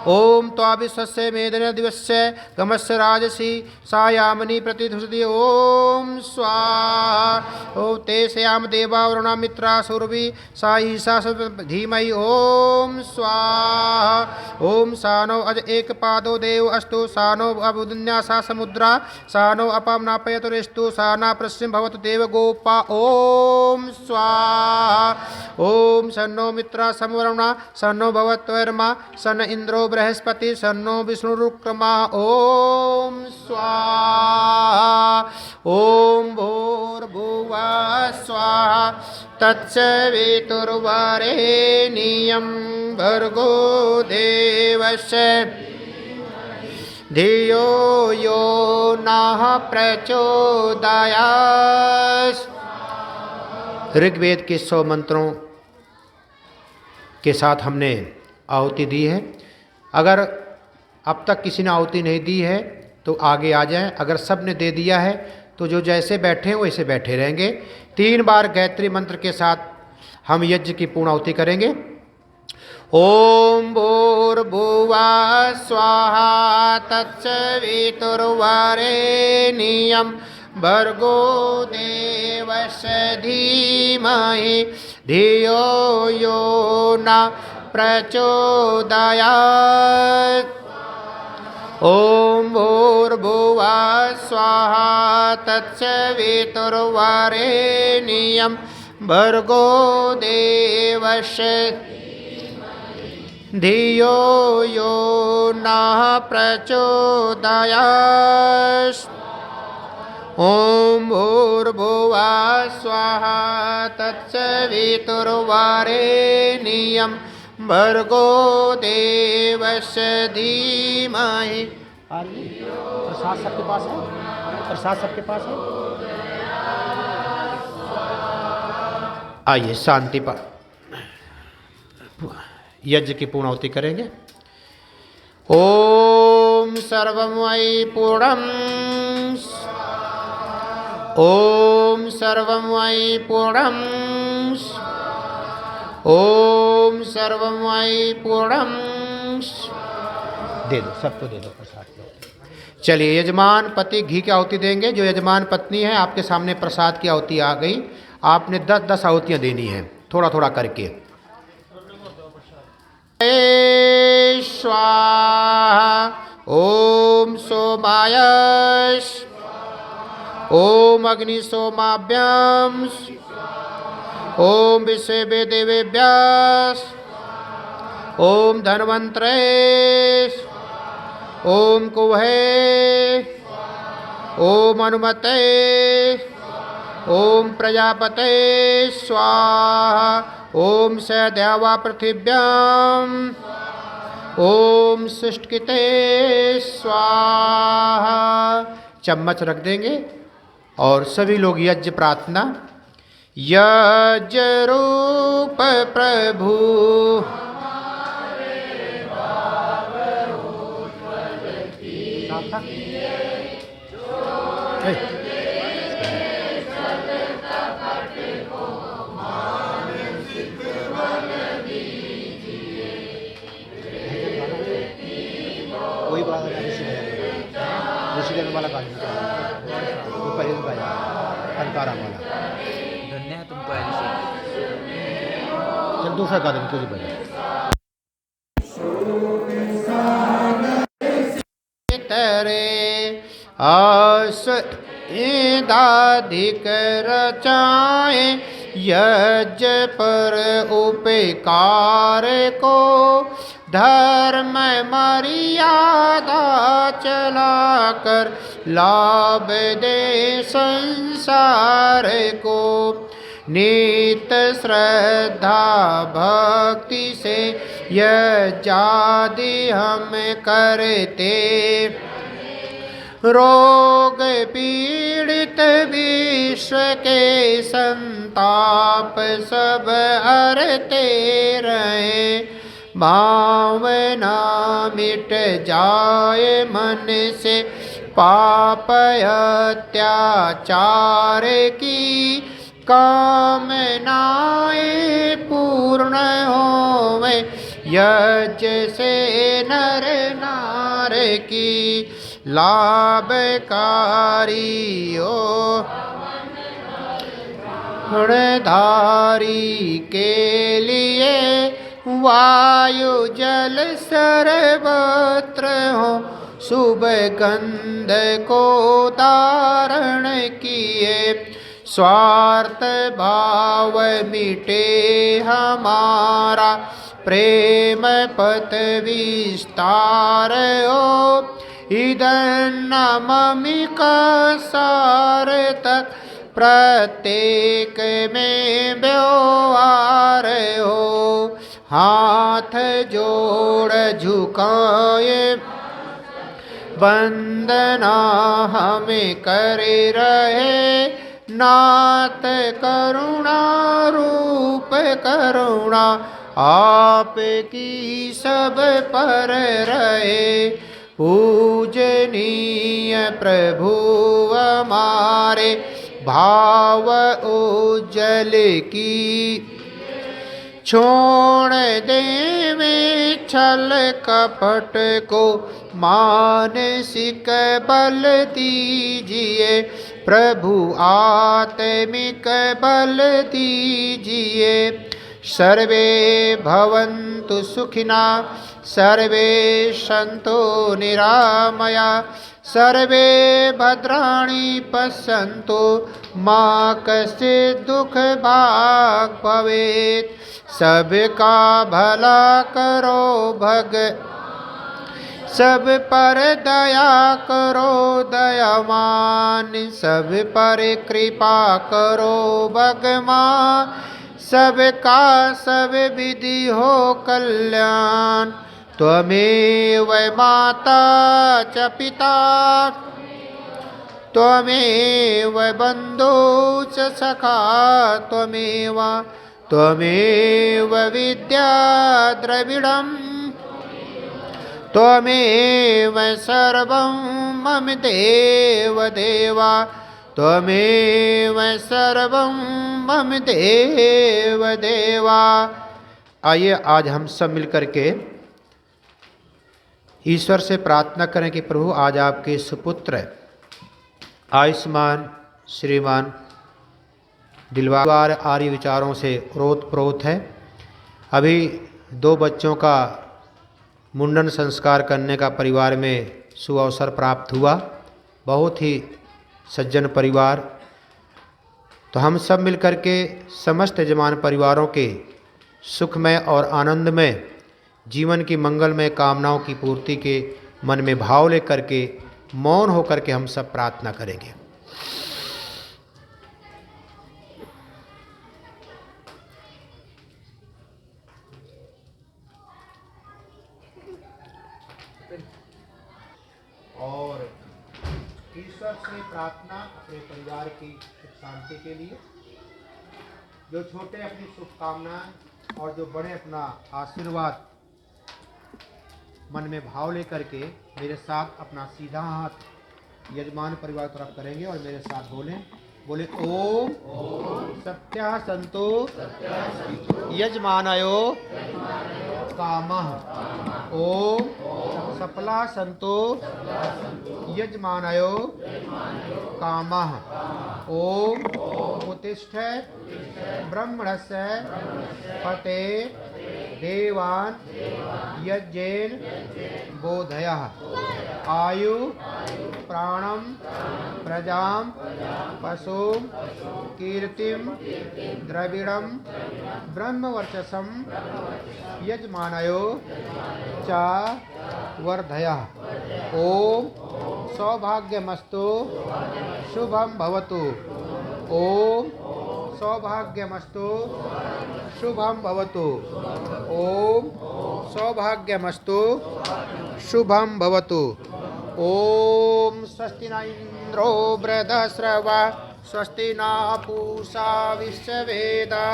ओम त्वाविश्वस्य मेदन दिवस्य गमस्य राजसी सायामनी प्रतिधुषति ओम स्वाहा। ओम ते श्याम देवा वरुणा मित्रा सुरभि सा ईशा धीमहि ओम स्वाहा। ओम सानो अज एक पादो देव अस्तु सानो अबुदन्यासा समुद्रा सानो अपम नापयतुरेस्तु साना प्रश्न भवतु देव गोपा ओम स्वाहा। ओम सन्नो मित्रा समवरुणा सन्नो भवत्वर्मा सन इंद्रो बृहस्पति सन्नो विष्णुरुक्रमा ओम स्वाहा। ओम भूर्भुवः स्वाहा तत्सवितुर्वरेण्यं भर्गो देवस्य धियो यो नः प्रचोदयात्। ऋग्वेद के 100 मंत्रों के साथ हमने आहुति दी है। अगर अब तक किसी ने आहुति नहीं दी है तो आगे आ जाएं। अगर सब ने दे दिया है तो जो जैसे बैठे हैं वैसे बैठे रहेंगे। 3 बार गायत्री मंत्र के साथ हम यज्ञ की पूर्ण आहुति करेंगे। ओम भूर्भुवः स्वाहा तत्सवितुर्वरेण्यं भर्गो देवस्य धीमहि धियो यो न प्रचोदयात्। ओम भूर्भुवः स्वाहा तत्सवितुर्वरेण्यं भर्गो देवस्य धियो यो नः प्रचोदयात्। ओम भूर्भुवः स्वाहा तत्सवितुर्वरेण्यं भर्गो देवस्य धीमहि। प्रसाद सबके पास है? प्रसाद सबके पास है? आइए शांति पर यज्ञ की पूर्णाहुति करेंगे। ओम सर्वमयि पूर्णम् ओम सर्वमयि पूर्णम् ओम सर्वमयि पूर्णम्। दे दो, सबको दे दो प्रसाद। चलिए यजमान पति घी की आहुति देंगे। जो यजमान पत्नी है आपके सामने प्रसाद की आहुति आ गई। आपने 10-10 आहुतियाँ देनी हैं थोड़ा थोड़ा करके। स्वाहा। ओम सोमाय ओम अग्नि सोमाभ्याम ओम विश्वे देवेभ्यः ओम धन्वंतरे ओम कुवहे ओम अनुमते ओम प्रजापते स्वाहा। ओम सदैव पृथिव्याम ओम सुष्टुकिते स्वाहा। चम्मच रख देंगे और सभी लोग यज्ञ प्रार्थना। यज्ञ रूप प्रभु कोई बात नहीं। ऋषिगण वाला गाना अंकारा वाला धन्य है तुमको ऐसे। चल दूसरा गा देंगे तुझे बजा। तेरे आस दाधिक रचाए यज्ञ पर उपकार को धर्म मर्यादा चलाकर लाभ दे संसार को। नित श्रद्धा भक्ति से यज्ञादि हम करते रोग पीड़ित विश्व के संताप सब हरते रहे। भावना मिट जाए मन से पाप अत्याचार की कामनाएं पूर्ण होवे यज्ञ से नर नार की लाभकारी हो। गुणधारी के लिए वायु जल सर्वत्र हो शुभ गंध को धारण किए। स्वार्थ भाव मिटे हमारा प्रेम पथ विस्तार हो, इदन्नममिक सारतक प्रत्येक में व्यवहार हो। हाथ जोड़ झुकाए वंदना हमें करे रहे, नाथ करुणा रूप करुणा आपकी सब पर रहे। पूजनीय प्रभु हमारे भाव उज्जल की, छोड़ देवे छल कपट को मानसिक बल दीजिए, प्रभु आत्मिक बल दीजिए। सर्वे भवन्तु सुखिना, सर्वे सन्तु निरामया, सर्वे भद्राणि पश्यन्तु मा कश्चित् दुख भाग् भवेत्। सबका भला करो सब पर दया करो दयावान, सब पर कृपा करो भगवान, सबका सब विधि हो कल्याण। त्वमेव माता च पिता, त्वमेव बन्धु च सखा, त्वमेव विद्या द्रविडम्, त्वमेव सर्वं मम देव देवा, त्वमेव सर्वं मम देव देवा। आइए आज हम सब मिलकर के ईश्वर से प्रार्थना करें कि प्रभु आज आपके सुपुत्र आयुष्मान श्रीमान दिलवार आर्य विचारों से ओतप्रोत है। अभी 2 बच्चों का मुंडन संस्कार करने का परिवार में सुअवसर प्राप्त हुआ, बहुत ही सज्जन परिवार। तो हम सब मिलकर के समस्त यजमान परिवारों के सुखमय और आनंदमय जीवन की मंगलमय कामनाओं की पूर्ति के मन में भाव लेकर के मौन होकर के हम सब प्रार्थना करेंगे। और ईश्वर से प्रार्थना अपने परिवार की सुख शांति के लिए, जो छोटे अपनी शुभकामनाएं और जो बड़े अपना आशीर्वाद मन में भाव लेकर के मेरे साथ अपना सीधा हाथ यजमान परिवार तरफ करेंगे और मेरे साथ बोले ओम सत्या संतो यजमानयो कामः, ओम सफला संतो यजमानयो कामः, ओम उत्तिष्ठ ब्रह्मणस्य पते देवान् यज्ञेन बोधयः, आयु प्राणं प्रजां पशुं कीर्तिं द्रविडं ब्रह्मवर्चसं यजमानयो च वर्धयः। ओम सौभाग्यमस्तु शुभं भवतु, ओम सौभाग्यमस्तु शुभं भवतु, ओम सौभाग्यमस्तु शुभं भवतु। ओम स्वस्ति न इंद्रो वृद्धश्रवा, स्वस्ति न पूषा विश्ववेदा,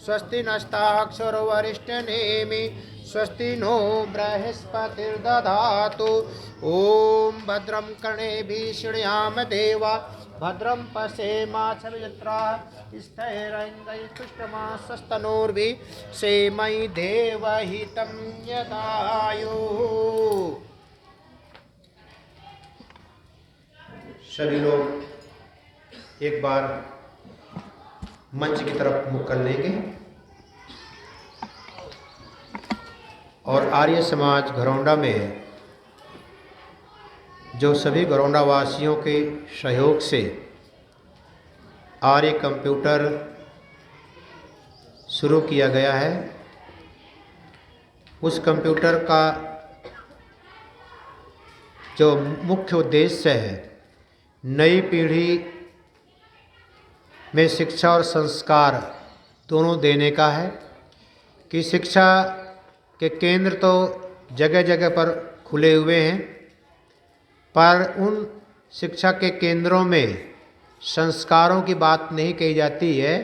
स्वस्ति नस्ताक्षरो वरिष्ठनेमि, स्वस्ति नो बृहस्पतिर्दधातु। ओम भद्रं कर्णेभिः शृणुयाम देवा, भद्रं पश्येमाक्षभिर्यजत्राः, स्थिरैरङ्गैस्तुष्टुमांस्तनोर्भिः सेमयि देवहितं यदायुः। सभी लोग एक बार मंच की तरफ मुख कर लेंगे और आर्य समाज घरौंडा में जो सभी घरौंडा वासियों के सहयोग से आर्य कंप्यूटर शुरू किया गया है, उस कंप्यूटर का जो मुख्य उद्देश्य है नई पीढ़ी में शिक्षा और संस्कार दोनों देने का है कि शिक्षा के केंद्र तो जगह जगह पर खुले हुए हैं, पर उन शिक्षा के केंद्रों में संस्कारों की बात नहीं कही जाती है।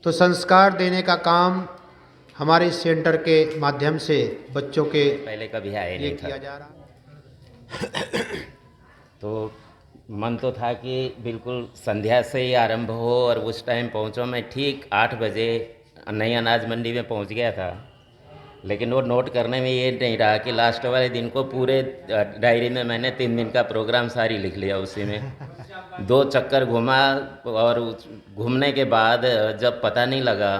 तो संस्कार देने का काम हमारे सेंटर के माध्यम से बच्चों के पहले कभी आए ये नहीं किया था। जा रहा। तो मन तो था कि बिल्कुल संध्या से ही आरंभ हो, और उस टाइम पहुंचो। मैं ठीक 8 बजे नई अनाज मंडी में पहुंच गया था, लेकिन वो नोट करने में ये नहीं रहा कि लास्ट वाले दिन को पूरे डायरी में मैंने 3 दिन का प्रोग्राम सारी लिख लिया। उसी में 2 चक्कर घुमा, और घूमने के बाद जब पता नहीं लगा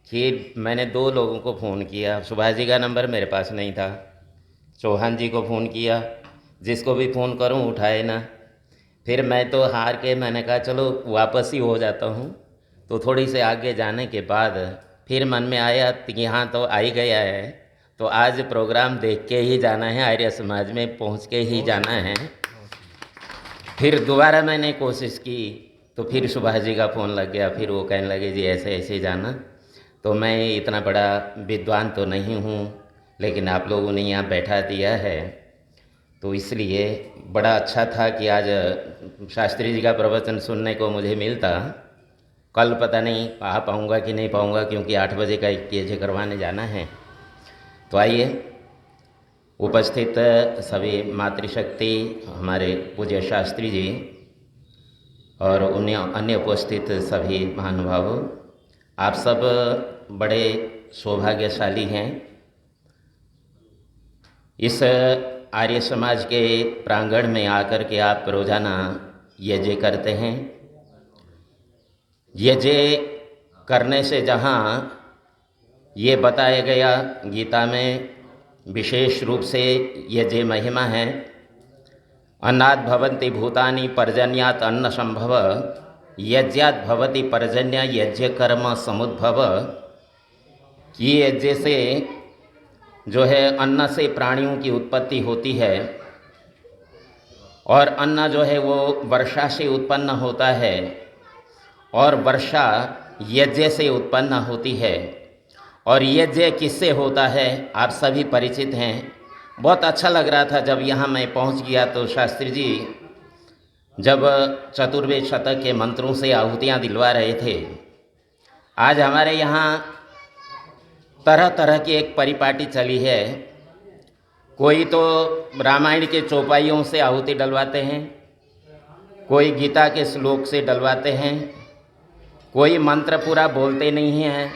कि मैंने 2 लोगों को फ़ोन किया। सुभाष जी का नंबर मेरे पास नहीं था, चौहान जी को फ़ोन किया, जिसको भी फ़ोन करूं उठाए ना। फिर मैं तो हार के मैंने कहा चलो वापस ही हो जाता हूं। तो थोड़ी से आगे जाने के बाद फिर मन में आया कि यहाँ तो आ ही गया है, तो आज प्रोग्राम देख के ही जाना है, आर्य समाज में पहुँच के ही जाना है। फिर दोबारा मैंने कोशिश की, तो फिर सुभाष जी का फ़ोन लग गया। फिर वो कहने लगे जी ऐसे ऐसे जाना। तो मैं इतना बड़ा विद्वान तो नहीं हूँ, लेकिन आप लोगों ने यहाँ बैठा दिया है, तो इसलिए बड़ा अच्छा था कि आज शास्त्री जी का प्रवचन सुनने को मुझे मिलता। कल पता नहीं आ पाऊँगा कि नहीं पाऊँगा, क्योंकि 8 बजे का केजे करवाने जाना है। तो आइए, उपस्थित सभी मातृशक्ति, हमारे पूज्य शास्त्री जी और उन्हें अन्य उपस्थित सभी महानुभाव, आप सब बड़े सौभाग्यशाली हैं। इस आर्य समाज के प्रांगण में आकर के आप रोज़ाना यज्ञ करते हैं। यज्ञ करने से जहाँ ये बताया गया गीता में विशेष रूप से यज्ञ महिमा है, अन्नात् भवन्ति भूतानि पर्जन्यात् अन्न संभव, यज्ञात् भवति पर्जन्य यज्ञ कर्म समुद्भव। कि यज्ञ से जो है अन्न से प्राणियों की उत्पत्ति होती है, और अन्न जो है वो वर्षा से उत्पन्न होता है, और वर्षा यज्ञ से उत्पन्न होती है। और यज्ञ किससे होता है आप सभी परिचित हैं। बहुत अच्छा लग रहा था जब यहाँ मैं पहुँच गया, तो शास्त्री जी जब चतुर्वेद शतक के मंत्रों से आहुतियाँ दिलवा रहे थे। आज हमारे यहाँ तरह तरह की एक परिपाटी चली है। कोई तो रामायण के चौपाइयों से आहुति डलवाते हैं, कोई गीता के श्लोक से डलवाते हैं, कोई मंत्र पूरा बोलते नहीं हैं,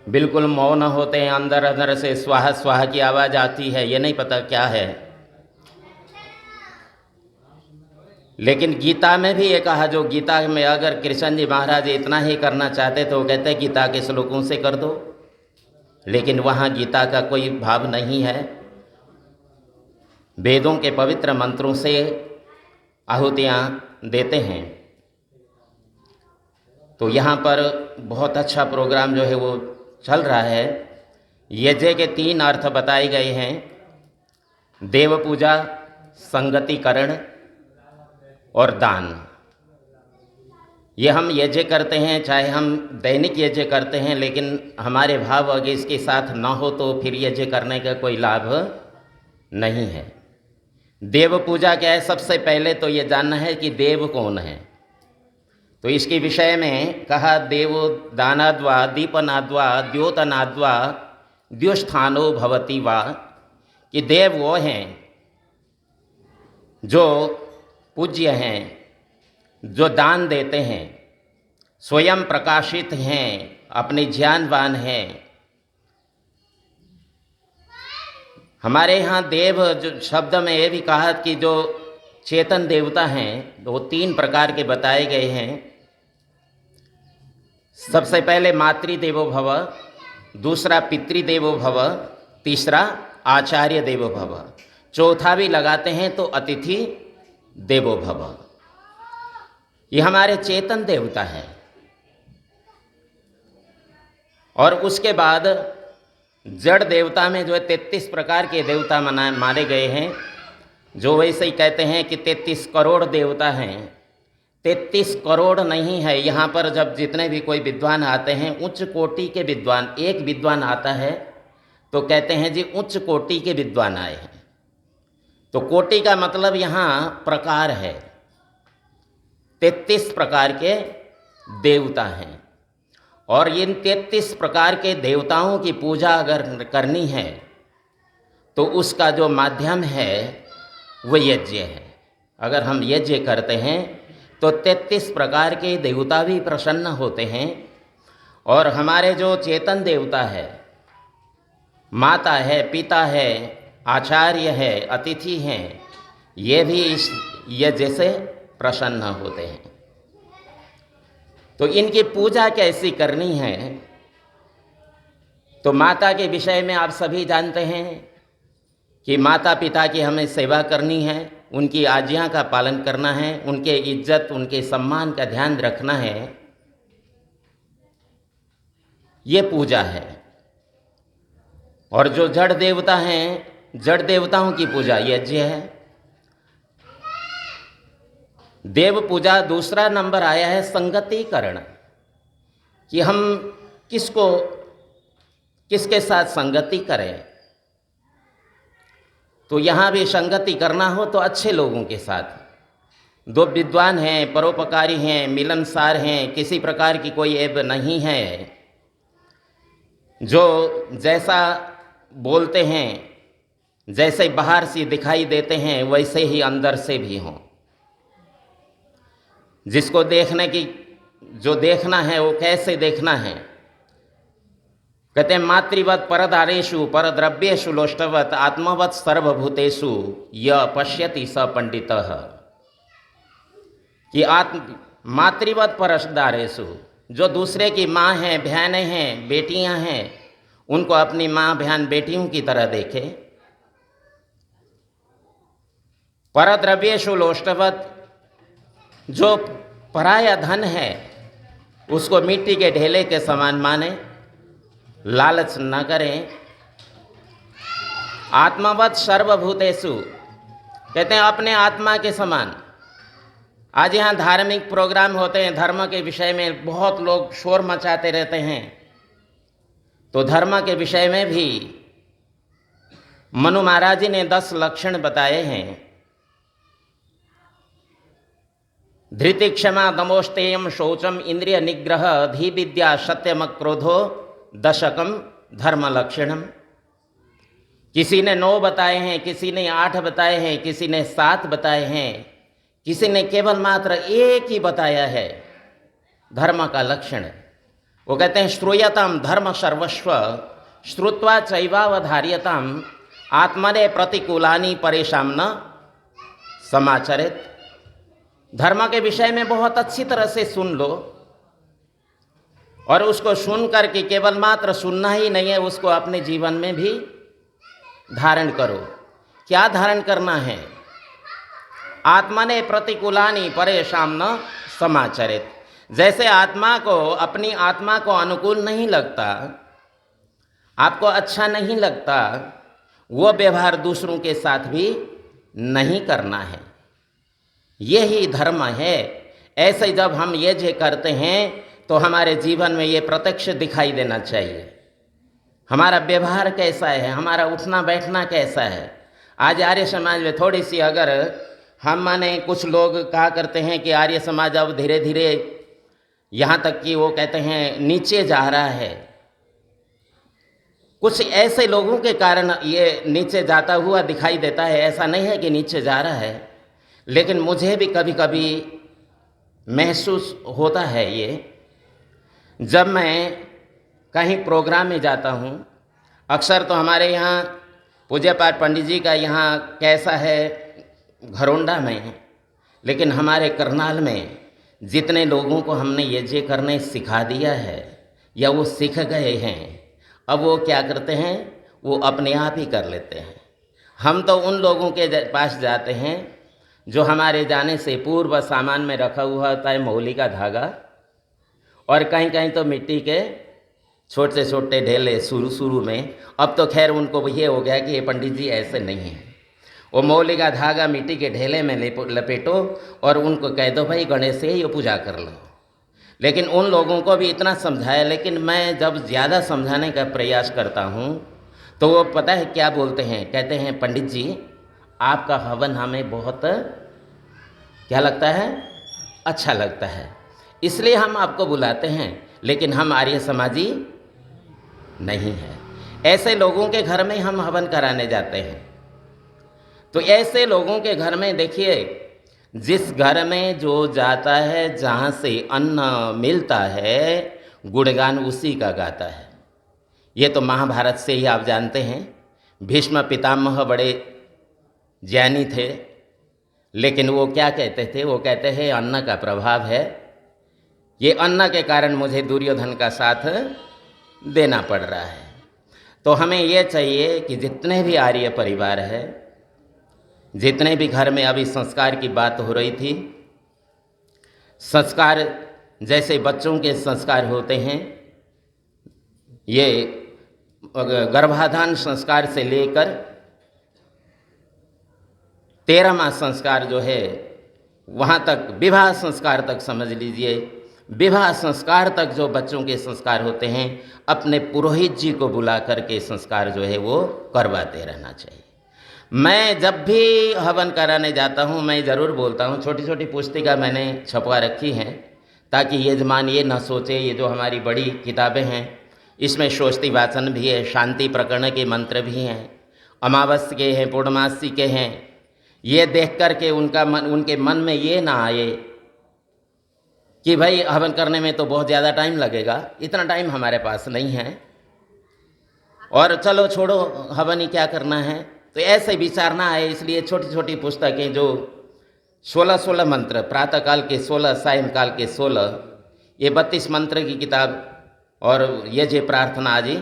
बिल्कुल मौन होते हैं, अंदर अंदर से स्वाहा स्वाहा की आवाज़ आती है, ये नहीं पता क्या है। लेकिन गीता में भी ये कहा, जो गीता में अगर कृष्ण जी महाराज इतना ही करना चाहते तो वो कहते गीता के श्लोकों से कर दो, लेकिन वहाँ गीता का कोई भाव नहीं है। वेदों के पवित्र मंत्रों से आहुतियाँ देते हैं। तो यहाँ पर बहुत अच्छा प्रोग्राम जो है वो चल रहा है। यज्ञ के 3 अर्थ बताए गए हैं: देव पूजा, संगतिकरण और दान। ये हम यज्ञ करते हैं, चाहे हम दैनिक यज्ञ करते हैं, लेकिन हमारे भाव अगर इसके साथ ना हो तो फिर यज्ञ करने का कोई लाभ नहीं है। देव पूजा क्या है? सबसे पहले तो ये जानना है कि देव कौन है। तो इसके विषय में कहा, देवो दानाद्वा दीपनाद्वा द्योतनाद्वा द्योस्थानो भवति वा, कि देव वो हैं जो पूज्य हैं, जो दान देते हैं, स्वयं प्रकाशित हैं, अपने ज्ञानवान हैं। हमारे यहाँ देव जो शब्द में ये भी कहा कि जो चेतन देवता हैं वो 3 प्रकार के बताए गए हैं। सबसे पहले मातृदेवो भव, दूसरा पितृदेवो भव, तीसरा आचार्य देवो भव, चौथा भी लगाते हैं तो अतिथि देवो भव। ये हमारे चेतन देवता है। और उसके बाद जड़ देवता में जो है 33 प्रकार के देवता मारे गए हैं। जो वैसे ही कहते हैं कि 33 करोड़ देवता हैं, 33 करोड़ नहीं है। यहाँ पर जब जितने भी कोई विद्वान आते हैं, उच्च कोटि के विद्वान, एक विद्वान आता है तो कहते हैं जी उच्च कोटि के विद्वान आए हैं। तो कोटि का मतलब यहाँ प्रकार है, 33 प्रकार के देवता हैं। और इन 33 प्रकार के देवताओं की पूजा अगर करनी है तो उसका जो माध्यम है वो यज्ञ है। अगर हम यज्ञ करते हैं तो 33 प्रकार के देवता भी प्रसन्न होते हैं। और हमारे जो चेतन देवता है, माता है, पिता है, आचार्य है, अतिथि हैं, ये भी इस यज्ञ से प्रसन्न होते हैं। तो इनकी पूजा कैसी करनी है? तो माता के विषय में आप सभी जानते हैं कि माता पिता की हमें सेवा करनी है, उनकी आज्ञा का पालन करना है, उनके इज्जत, उनके सम्मान का ध्यान रखना है। ये पूजा है। और जो जड़ देवता हैं, जड़ देवताओं की पूजा यज्ञ है। देव पूजा दूसरा नंबर आया है संगतिकरण, कि हम किसके साथ संगति करें। तो यहाँ भी संगति करना हो तो अच्छे लोगों के साथ, दो विद्वान हैं, परोपकारी हैं, मिलनसार हैं, किसी प्रकार की कोई ऐब नहीं है, जो जैसा बोलते हैं, जैसे बाहर से दिखाई देते हैं वैसे ही अंदर से भी हों। जिसको जो देखना है वो कैसे देखना है? कहते हैं मातृवत परदारेषु परद्रव्येषु लोष्टवत आत्मवत सर्वभूतेषु य पश्यति स पंडितः। कि मातृवत परदारेषु, जो दूसरे की माँ हैं, बहनें हैं, बेटियां हैं, उनको अपनी माँ बहन बेटियों की तरह देखे। परद्रव्येषु लोष्टवत, जो पराया धन है उसको मिट्टी के ढेले के समान माने, लालच न करें। आत्मवत सर्वभूतेषु, कहते हैं अपने आत्मा के समान। आज यहाँ धार्मिक प्रोग्राम होते हैं, धर्म के विषय में बहुत लोग शोर मचाते रहते हैं। तो धर्म के विषय में भी मनु महाराज जी ने 10 लक्षण बताए हैं। धृति क्षमा दमोस्तेयम शौचम इंद्रिय निग्रह धी विद्या सत्यम क्रोधो दशकम धर्म लक्षणम। किसी ने 9 बताए हैं, किसी ने 8 बताए हैं, किसी ने 7 बताए हैं, किसी ने केवल मात्र एक ही बताया है धर्म का लक्षण। वो कहते हैं श्रूयताम धर्म सर्वस्व श्रुत्वा चैवावधार्यताम आत्मने प्रतिकूलानि परेशान न समाचरित। धर्म के विषय में बहुत अच्छी तरह से सुन लो, और उसको सुन करके केवल मात्र सुनना ही नहीं है, उसको अपने जीवन में भी धारण करो। क्या धारण करना है? आत्मने प्रतिकूलानि परेशान न समाचरित। जैसे आत्मा को, अपनी आत्मा को अनुकूल नहीं लगता, आपको अच्छा नहीं लगता, वो व्यवहार दूसरों के साथ भी नहीं करना है। यही धर्म है। ऐसे जब हम यज्ञ करते हैं तो हमारे जीवन में ये प्रत्यक्ष दिखाई देना चाहिए। हमारा व्यवहार कैसा है, हमारा उठना बैठना कैसा है। आज आर्य समाज में थोड़ी सी, अगर हम माने, कुछ लोग कहा करते हैं कि आर्य समाज अब धीरे धीरे यहाँ तक कि वो कहते हैं नीचे जा रहा है। कुछ ऐसे लोगों के कारण ये नीचे जाता हुआ दिखाई देता है। ऐसा नहीं है कि नीचे जा रहा है, लेकिन मुझे भी कभी कभी महसूस होता है ये, जब मैं कहीं प्रोग्राम में जाता हूँ। अक्सर तो हमारे यहाँ पूज्य पाठ पंडित जी का यहाँ कैसा है घरोंडा में, लेकिन हमारे करनाल में जितने लोगों को हमने यज्ञ करने सिखा दिया है या वो सीख गए हैं, अब वो क्या करते हैं, वो अपने आप ही कर लेते हैं। हम तो उन लोगों के पास जाते हैं जो हमारे जाने से पूर्व सामान में रखा हुआ होता है मौली का धागा, और कहीं कहीं तो मिट्टी के छोटे छोटे ढेले शुरू में। अब तो खैर उनको ये हो गया कि ये पंडित जी ऐसे नहीं हैं। वो मौली का धागा मिट्टी के ढेले में लपेटो और उनको कह दो भाई गणेश से ये पूजा कर लो। लेकिन उन लोगों को भी इतना समझाया, लेकिन मैं जब ज़्यादा समझाने का प्रयास करता हूँ तो वो पता है क्या बोलते हैं, कहते हैं पंडित जी आपका हवन हमें बहुत क्या लगता है, अच्छा लगता है, इसलिए हम आपको बुलाते हैं, लेकिन हम आर्य समाजी नहीं हैं। ऐसे लोगों के घर में हम हवन कराने जाते हैं। तो ऐसे लोगों के घर में देखिए, जिस घर में जो जाता है, जहाँ से अन्न मिलता है, गुणगान उसी का गाता है। ये तो महाभारत से ही आप जानते हैं। भीष्म पितामह बड़े ज्ञानी थे, लेकिन वो क्या कहते थे, वो कहते हैं अन्न का प्रभाव है, ये अन्न के कारण मुझे दुर्योधन का साथ देना पड़ रहा है। तो हमें ये चाहिए कि जितने भी आर्य परिवार है, जितने भी घर में अभी संस्कार की बात हो रही थी, संस्कार जैसे बच्चों के संस्कार होते हैं, ये गर्भाधान संस्कार से लेकर 13वां संस्कार जो है वहाँ तक, विवाह संस्कार तक समझ लीजिए, विवाह संस्कार तक जो बच्चों के संस्कार होते हैं, अपने पुरोहित जी को बुला करके संस्कार जो है वो करवाते रहना चाहिए। मैं जब भी हवन कराने जाता हूँ मैं ज़रूर बोलता हूँ, छोटी छोटी पुस्तिका मैंने छपवा रखी हैं ताकि यजमान ये न सोचे, ये जो हमारी बड़ी किताबें हैं इसमें स्वस्ति वाचन भी है, शांति प्रकरण के मंत्र भी हैं, अमावस्या के हैं, पूर्णमासी के हैं। ये देख कर के उनके मन में ये ना आए कि भाई हवन करने में तो बहुत ज़्यादा टाइम लगेगा, इतना टाइम हमारे पास नहीं है और चलो छोड़ो हवन ही क्या करना है, तो ऐसे विचार ना आए। इसलिए छोटी छोटी पुस्तकें जो 16 मंत्र, प्रातःकाल के 16, सायंकाल के 16, ये 32 मंत्र की किताब, और यज्ञ प्रार्थना आदि,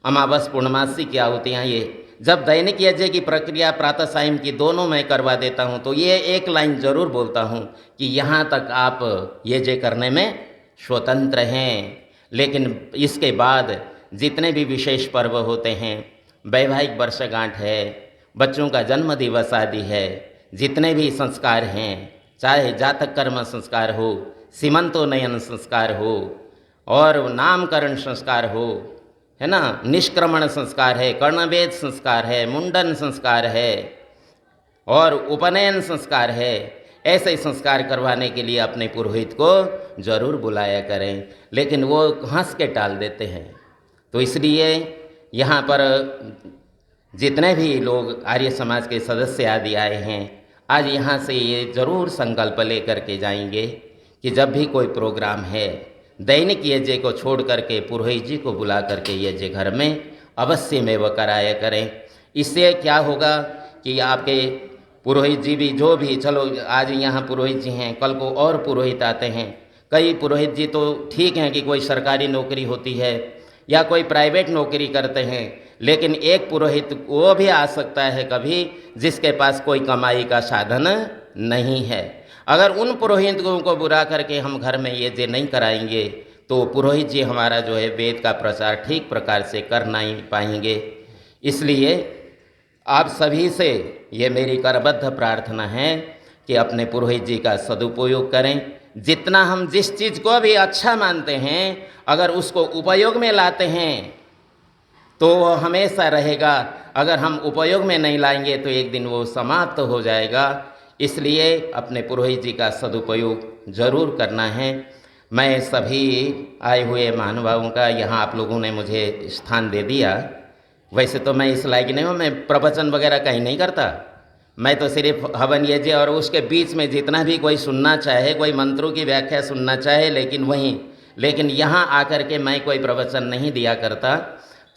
अमावस पूर्णमासी की आहुतियाँ, ये जब दैनिक यज्ञ की प्रक्रिया प्रातः सायं की दोनों मैं करवा देता हूँ तो ये एक लाइन ज़रूर बोलता हूँ कि यहाँ तक आप यज्ञ करने में स्वतंत्र हैं, लेकिन इसके बाद जितने भी विशेष पर्व होते हैं, वैवाहिक वर्षगांठ है, बच्चों का जन्म दिवस आदि है, जितने भी संस्कार हैं, चाहे जातक कर्म संस्कार हो, सीमंतोन्नयन संस्कार हो और नामकरण संस्कार हो, है ना, निष्क्रमण संस्कार है, कर्णवेद संस्कार है, मुंडन संस्कार है और उपनयन संस्कार है, ऐसे संस्कार करवाने के लिए अपने पुरोहित को जरूर बुलाया करें, लेकिन वो हंस के टाल देते हैं। तो इसलिए यहाँ पर जितने भी लोग आर्य समाज के सदस्य आदि आए हैं, आज यहाँ से ये ज़रूर संकल्प ले करके जाएंगे कि जब भी कोई प्रोग्राम है, दैनिक यज्ञ को छोड़ करके पुरोहित जी को बुला करके यज्ञ घर में अवश्य में वह कराया करें। इससे क्या होगा कि आपके पुरोहित जी भी, जो भी, चलो आज यहाँ पुरोहित जी हैं, कल को और पुरोहित आते हैं। कई पुरोहित जी तो ठीक हैं कि कोई सरकारी नौकरी होती है या कोई प्राइवेट नौकरी करते हैं, लेकिन एक पुरोहित वो भी आ सकता है कभी जिसके पास कोई कमाई का साधन नहीं है। अगर उन पुरोहितों को बुला करके हम घर में ये जे नहीं कराएंगे तो पुरोहित जी हमारा जो है वेद का प्रचार ठीक प्रकार से कर नहीं पाएंगे। इसलिए आप सभी से ये मेरी करबद्ध प्रार्थना है कि अपने पुरोहित जी का सदुपयोग करें। जितना हम जिस चीज़ को भी अच्छा मानते हैं, अगर उसको उपयोग में लाते हैं तो वो हमेशा रहेगा, अगर हम उपयोग में नहीं लाएंगे तो एक दिन वो समाप्त हो जाएगा। इसलिए अपने पुरोहित जी का सदुपयोग जरूर करना है। मैं सभी आए हुए महानुभावों का, यहाँ आप लोगों ने मुझे स्थान दे दिया। वैसे तो मैं इस लायक नहीं हूँ, मैं प्रवचन वगैरह कहीं नहीं करता, मैं तो सिर्फ हवन यज्ञ और उसके बीच में जितना भी कोई सुनना चाहे, कोई मंत्रों की व्याख्या सुनना चाहे, लेकिन यहाँ आकर के मैं कोई प्रवचन नहीं दिया करता।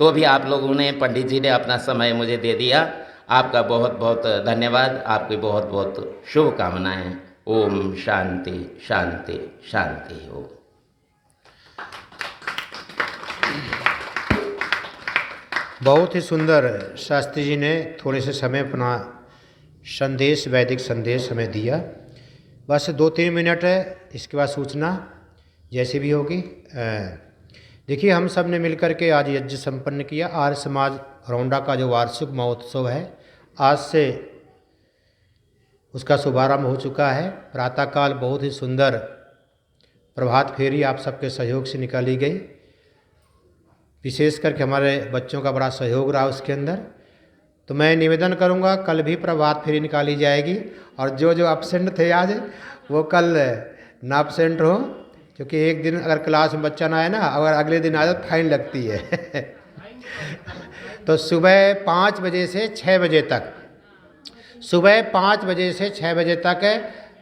तो भी आप लोगों ने, पंडित जी ने अपना समय मुझे दे दिया, आपका बहुत बहुत धन्यवाद, आपकी बहुत बहुत शुभकामनाएं। ओम शांति शांति शांति। ओम। बहुत ही सुंदर शास्त्री जी ने थोड़े से समय अपना संदेश, वैदिक संदेश हमें दिया। बस 2-3 मिनट है, इसके बाद सूचना जैसी भी होगी देखिए, हम सब ने मिलकर के आज यज्ञ संपन्न किया। आर्य समाज घरौंडा का जो वार्षिक महोत्सव है, आज से उसका शुभारंभ हो चुका है। प्रातःकाल बहुत ही सुंदर प्रभात फेरी आप सबके सहयोग से निकाली गई। विशेष करके हमारे बच्चों का बड़ा सहयोग रहा उसके अंदर। तो मैं निवेदन करूंगा, कल भी प्रभात फेरी निकाली जाएगी, और जो जो एब्सेंट थे आज वो कल ना एब्सेंट हो, क्योंकि एक दिन अगर क्लास में बच्चा ना आए ना, अगर अगले दिन आ जाए तो फाइन लगती है। तो सुबह 5 बजे से 6 बजे तक, सुबह 5 बजे से 6 बजे तक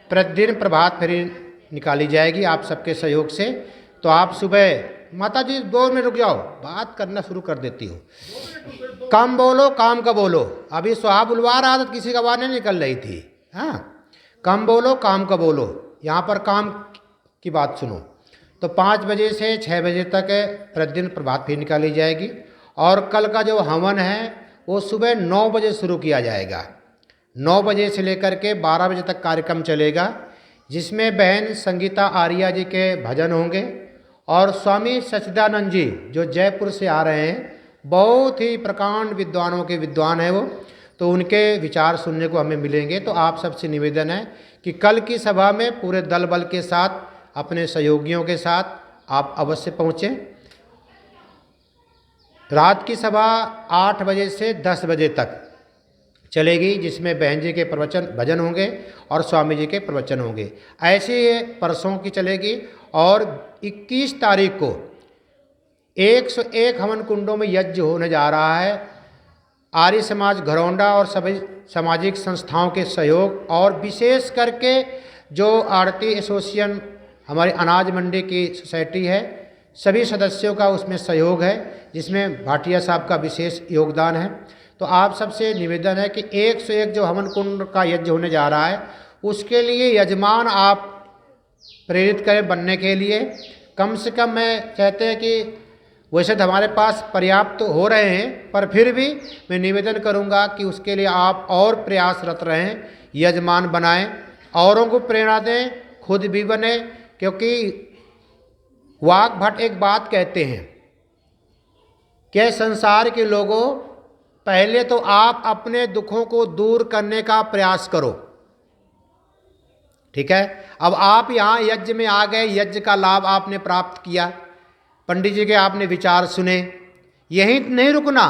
प्रतिदिन प्रभात फेरी निकाली जाएगी आप सबके सहयोग से। तो आप सुबह, माता जी 2 मिनट रुक जाओ, बात करना शुरू कर देती हो। कम बोलो, काम का बोलो। अभी सुहा बुलवा रहा था, किसी का आवाज़ नहीं निकल रही थी। हाँ, कम बोलो, काम का बोलो, यहाँ पर काम की बात सुनो। तो 5 बजे से 6 बजे तक प्रतिदिन प्रभात फेरी निकाली जाएगी। और कल का जो हवन है वो सुबह 9 बजे शुरू किया जाएगा। 9 बजे से लेकर के 12 बजे तक कार्यक्रम चलेगा, जिसमें बहन संगीता आर्या जी के भजन होंगे और स्वामी सच्चिदानंद जी जो जयपुर से आ रहे हैं, बहुत ही प्रकांड विद्वानों के विद्वान हैं वो, तो उनके विचार सुनने को हमें मिलेंगे। तो आप सबसे निवेदन है कि कल की सभा में पूरे दल बल के साथ, अपने सहयोगियों के साथ आप अवश्य पहुँचें। रात की सभा 8 बजे से 10 बजे तक चलेगी, जिसमें बहन जी के प्रवचन भजन होंगे और स्वामी जी के प्रवचन होंगे। ऐसे ये परसों की चलेगी। और 21 तारीख को 101 हवन कुंडों में यज्ञ होने जा रहा है। आर्य समाज घरौंडा और सभी सामाजिक संस्थाओं के सहयोग, और विशेष करके जो आरती एसोसिएशन हमारी अनाज मंडी की सोसाइटी है, सभी सदस्यों का उसमें सहयोग है, जिसमें भाटिया साहब का विशेष योगदान है। तो आप सबसे निवेदन है कि 101 जो हवन कुंड का यज्ञ होने जा रहा है, उसके लिए यजमान आप प्रेरित करें बनने के लिए। कम से कम मैं चाहते हैं कि वैसे तो हमारे पास पर्याप्त हो रहे हैं, पर फिर भी मैं निवेदन करूंगा कि उसके लिए आप और प्रयासरत रहें, यजमान बनाएं, औरों को प्रेरणा दें, खुद भी बने। क्योंकि वाक भट्ट एक बात कहते हैं कि संसार के लोगों, पहले तो आप अपने दुखों को दूर करने का प्रयास करो, ठीक है। अब आप यहाँ यज्ञ में आ गए, यज्ञ का लाभ आपने प्राप्त किया, पंडित जी के आपने विचार सुने, यहीं नहीं रुकना।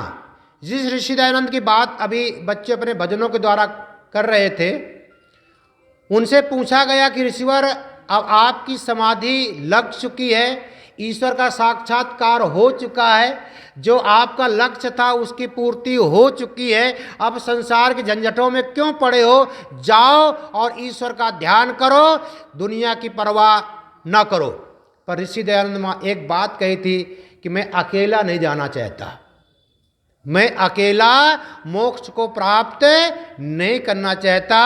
जिस ऋषि दयानंद की बात अभी बच्चे अपने भजनों के द्वारा कर रहे थे, उनसे पूछा गया कि ऋषिवर, अब आपकी समाधि लग चुकी है, ईश्वर का साक्षात्कार हो चुका है, जो आपका लक्ष्य था उसकी पूर्ति हो चुकी है, अब संसार के झंझटों में क्यों पड़े हो? जाओ और ईश्वर का ध्यान करो, दुनिया की परवाह न करो। पर ऋषि दयानंद माँ एक बात कही थी कि मैं अकेला नहीं जाना चाहता, मैं अकेला मोक्ष को प्राप्त नहीं करना चाहता,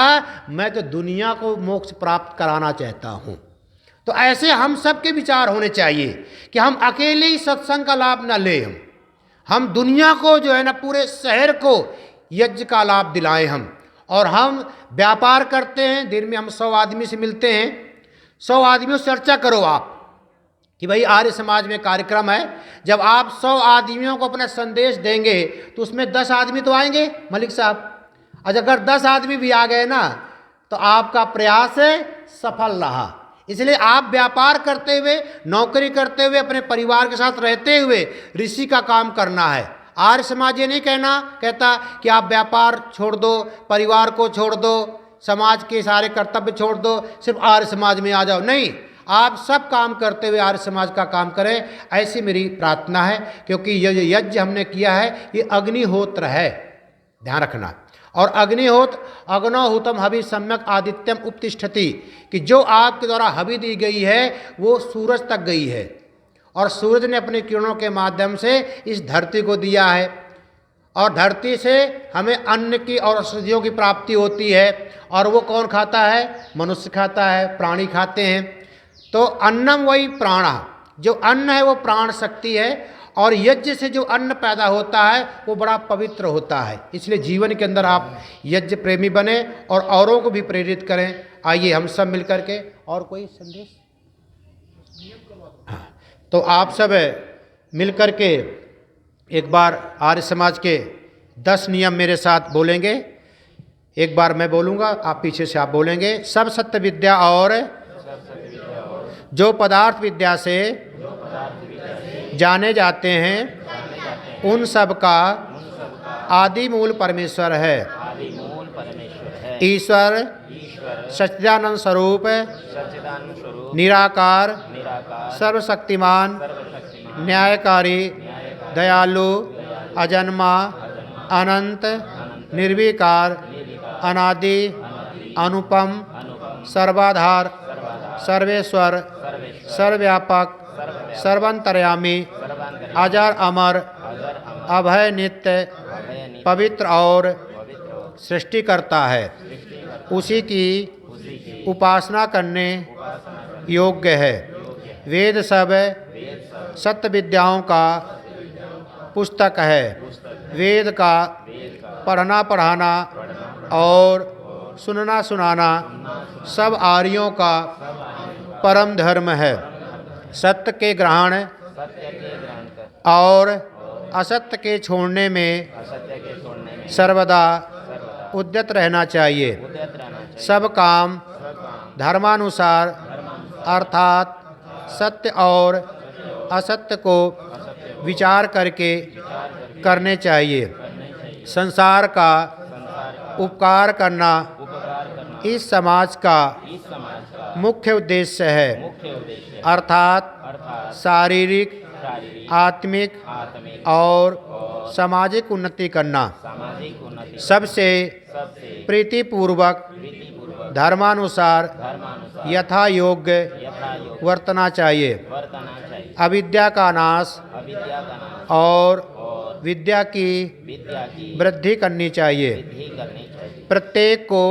मैं तो दुनिया को मोक्ष प्राप्त कराना चाहता हूँ। तो ऐसे हम सबके विचार होने चाहिए कि हम अकेले ही सत्संग का लाभ न लें, हम दुनिया को जो है ना, पूरे शहर को यज्ञ का लाभ दिलाएं हम। और हम व्यापार करते हैं, दिन में हम 100 आदमी से मिलते हैं, 100 आदमियों से चर्चा करो आप कि भाई आर्य समाज में कार्यक्रम है। जब आप 100 आदमियों को अपना संदेश देंगे तो उसमें 10 आदमी तो आएंगे मलिक साहब, और अगर 10 आदमी भी आ गए ना तो आपका प्रयास सफल रहा। इसलिए आप व्यापार करते हुए, नौकरी करते हुए, अपने परिवार के साथ रहते हुए ऋषि का काम करना है। आर्य समाज ये नहीं कहता कि आप व्यापार छोड़ दो, परिवार को छोड़ दो, समाज के सारे कर्तव्य छोड़ दो, सिर्फ आर्य समाज में आ जाओ। नहीं, आप सब काम करते हुए आर्य समाज का काम करें, ऐसी मेरी प्रार्थना है। क्योंकि ये यज्ञ हमने किया है, ये अग्निहोत्र है, ध्यान रखना। और अग्निहोत्र, अग्नोहुतम हवि सम्यक आदित्यम उपतिष्ठति, कि जो आग के द्वारा हवि दी गई है वो सूरज तक गई है, और सूरज ने अपने किरणों के माध्यम से इस धरती को दिया है, और धरती से हमें अन्न की और औषधियों की प्राप्ति होती है। और वो कौन खाता है? मनुष्य खाता है, प्राणी खाते हैं। तो अन्नम वही प्राणा, जो अन्न है वो प्राण शक्ति है, और यज्ञ से जो अन्न पैदा होता है वो बड़ा पवित्र होता है। इसलिए जीवन के अंदर आप यज्ञ प्रेमी बने और औरों को भी प्रेरित करें। आइए हम सब मिलकर के, और कोई संदेश? हाँ, तो आप सब मिलकर के एक बार आर्य समाज के 10 नियम मेरे साथ बोलेंगे। एक बार मैं बोलूँगा, आप पीछे से आप बोलेंगे। सब सत्य विद्या और जो पदार्थ विद्या से जाने जाते हैं उन सब का आदि मूल परमेश्वर है। ईश्वर सच्चिदानंद स्वरूप निराकार सर्वशक्तिमान न्यायकारी दयालु अजन्मा अनंत निर्विकार अनादि अनुपम सर्वाधार सर्वेश्वर सर्वव्यापक सर्वांतर्यामी अजर अमर अभय नित्य पवित्र और सृष्टिकर्ता है। उसी की उपासना करने योग्य है। वेद सब सत्य विद्याओं का पुस्तक है। वेद का पढ़ना पढ़ाना और सुनना सुनाना सब आर्यों का परम धर्म है। सत्य के ग्रहण और असत्य के छोड़ने में सर्वदा उद्यत रहना चाहिए। सब काम धर्मानुसार अर्थात सत्य और असत्य को विचार करके करने चाहिए। संसार का उपकार करना इस समाज का मुख्य उद्देश्य है, अर्थात शारीरिक आत्मिक और सामाजिक उन्नति करना। सबसे प्रीतिपूर्वक धर्मानुसार यथा योग्य वर्तना चाहिए। अविद्या का नाश और विद्या की वृद्धि करनी चाहिए। प्रत्येक को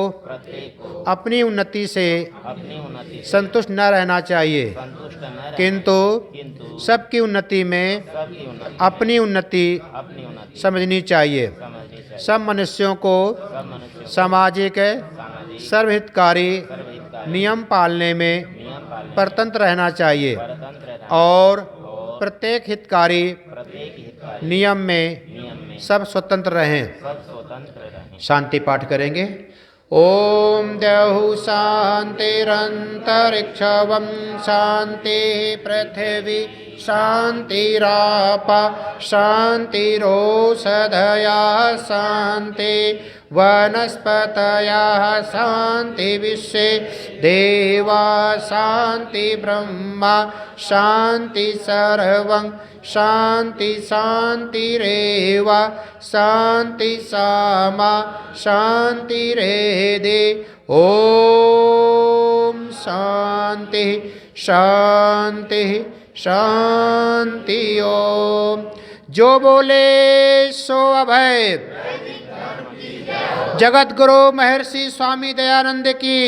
अपनी उन्नति से संतुष्ट न रहना चाहिए, किंतु सबकी उन्नति में अपनी उन्नति समझनी चाहिए। सब मनुष्यों को सामाजिक सर्वहितकारी नियम पालने में परतंत्र रहना चाहिए और प्रत्येक हितकारी नियम में सब स्वतंत्र रहें। शांति पाठ करेंगे। ओम द्यौः शान्तिरन्तरिक्षं शांति पृथिवी शान्तिराप शान्तिरोषधयः शान्ति वनस्पतयः शान्ति विश्वे देवा शान्ति ब्रह्मा शान्ति सर्वं शान्ति शान्तिरेव शान्ति सामा शान्तिरेधि। ओम शान्ति शान्ति शान्ति। ओम। जो बोले सो अभय। जगत गुरु महर्षि स्वामी दयानंद की,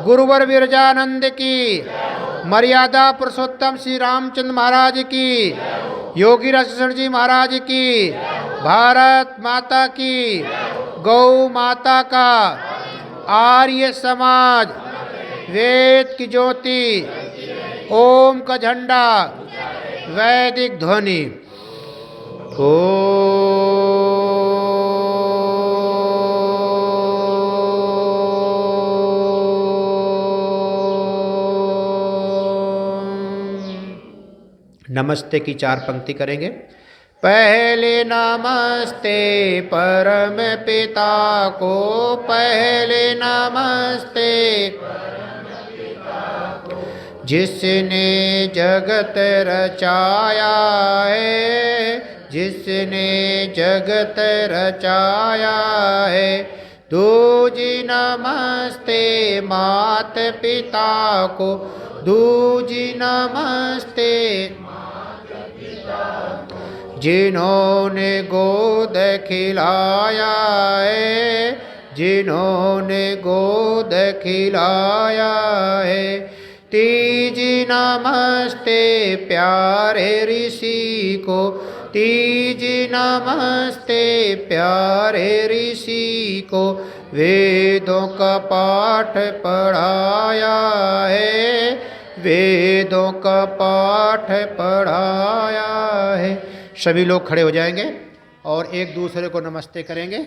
गुरुवर विरजानंद की, मर्यादा पुरुषोत्तम श्री रामचंद्र महाराज की, योगी राजशरण जी महाराज की, भारत माता की, गौ माता का, आर्य समाज, वेद की ज्योति, ओम का झंडा, वैदिक ध्वनि। नमस्ते की 4 पंक्ति करेंगे। पहले नमस्ते परम पिता को, पहले नमस्ते जिसने जगत रचाया है, जिसने जगत रचाया है। दूजी नमस्ते मात पिता को, दूजी नमस्ते जिन्होंने गोद खिलाया है, जिन्होंने गोद खिलाया है। तीजी नमस्ते प्यारे ऋषि को, तीजी नमस्ते प्यारे ऋषि को, वेदों का पाठ पढ़ाया है, वेदों का पाठ पढ़ाया है। सभी लोग खड़े हो जाएंगे और एक दूसरे को नमस्ते करेंगे।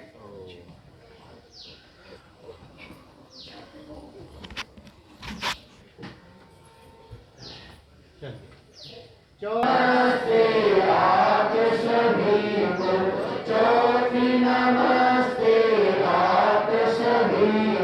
नमस्ते आप सभी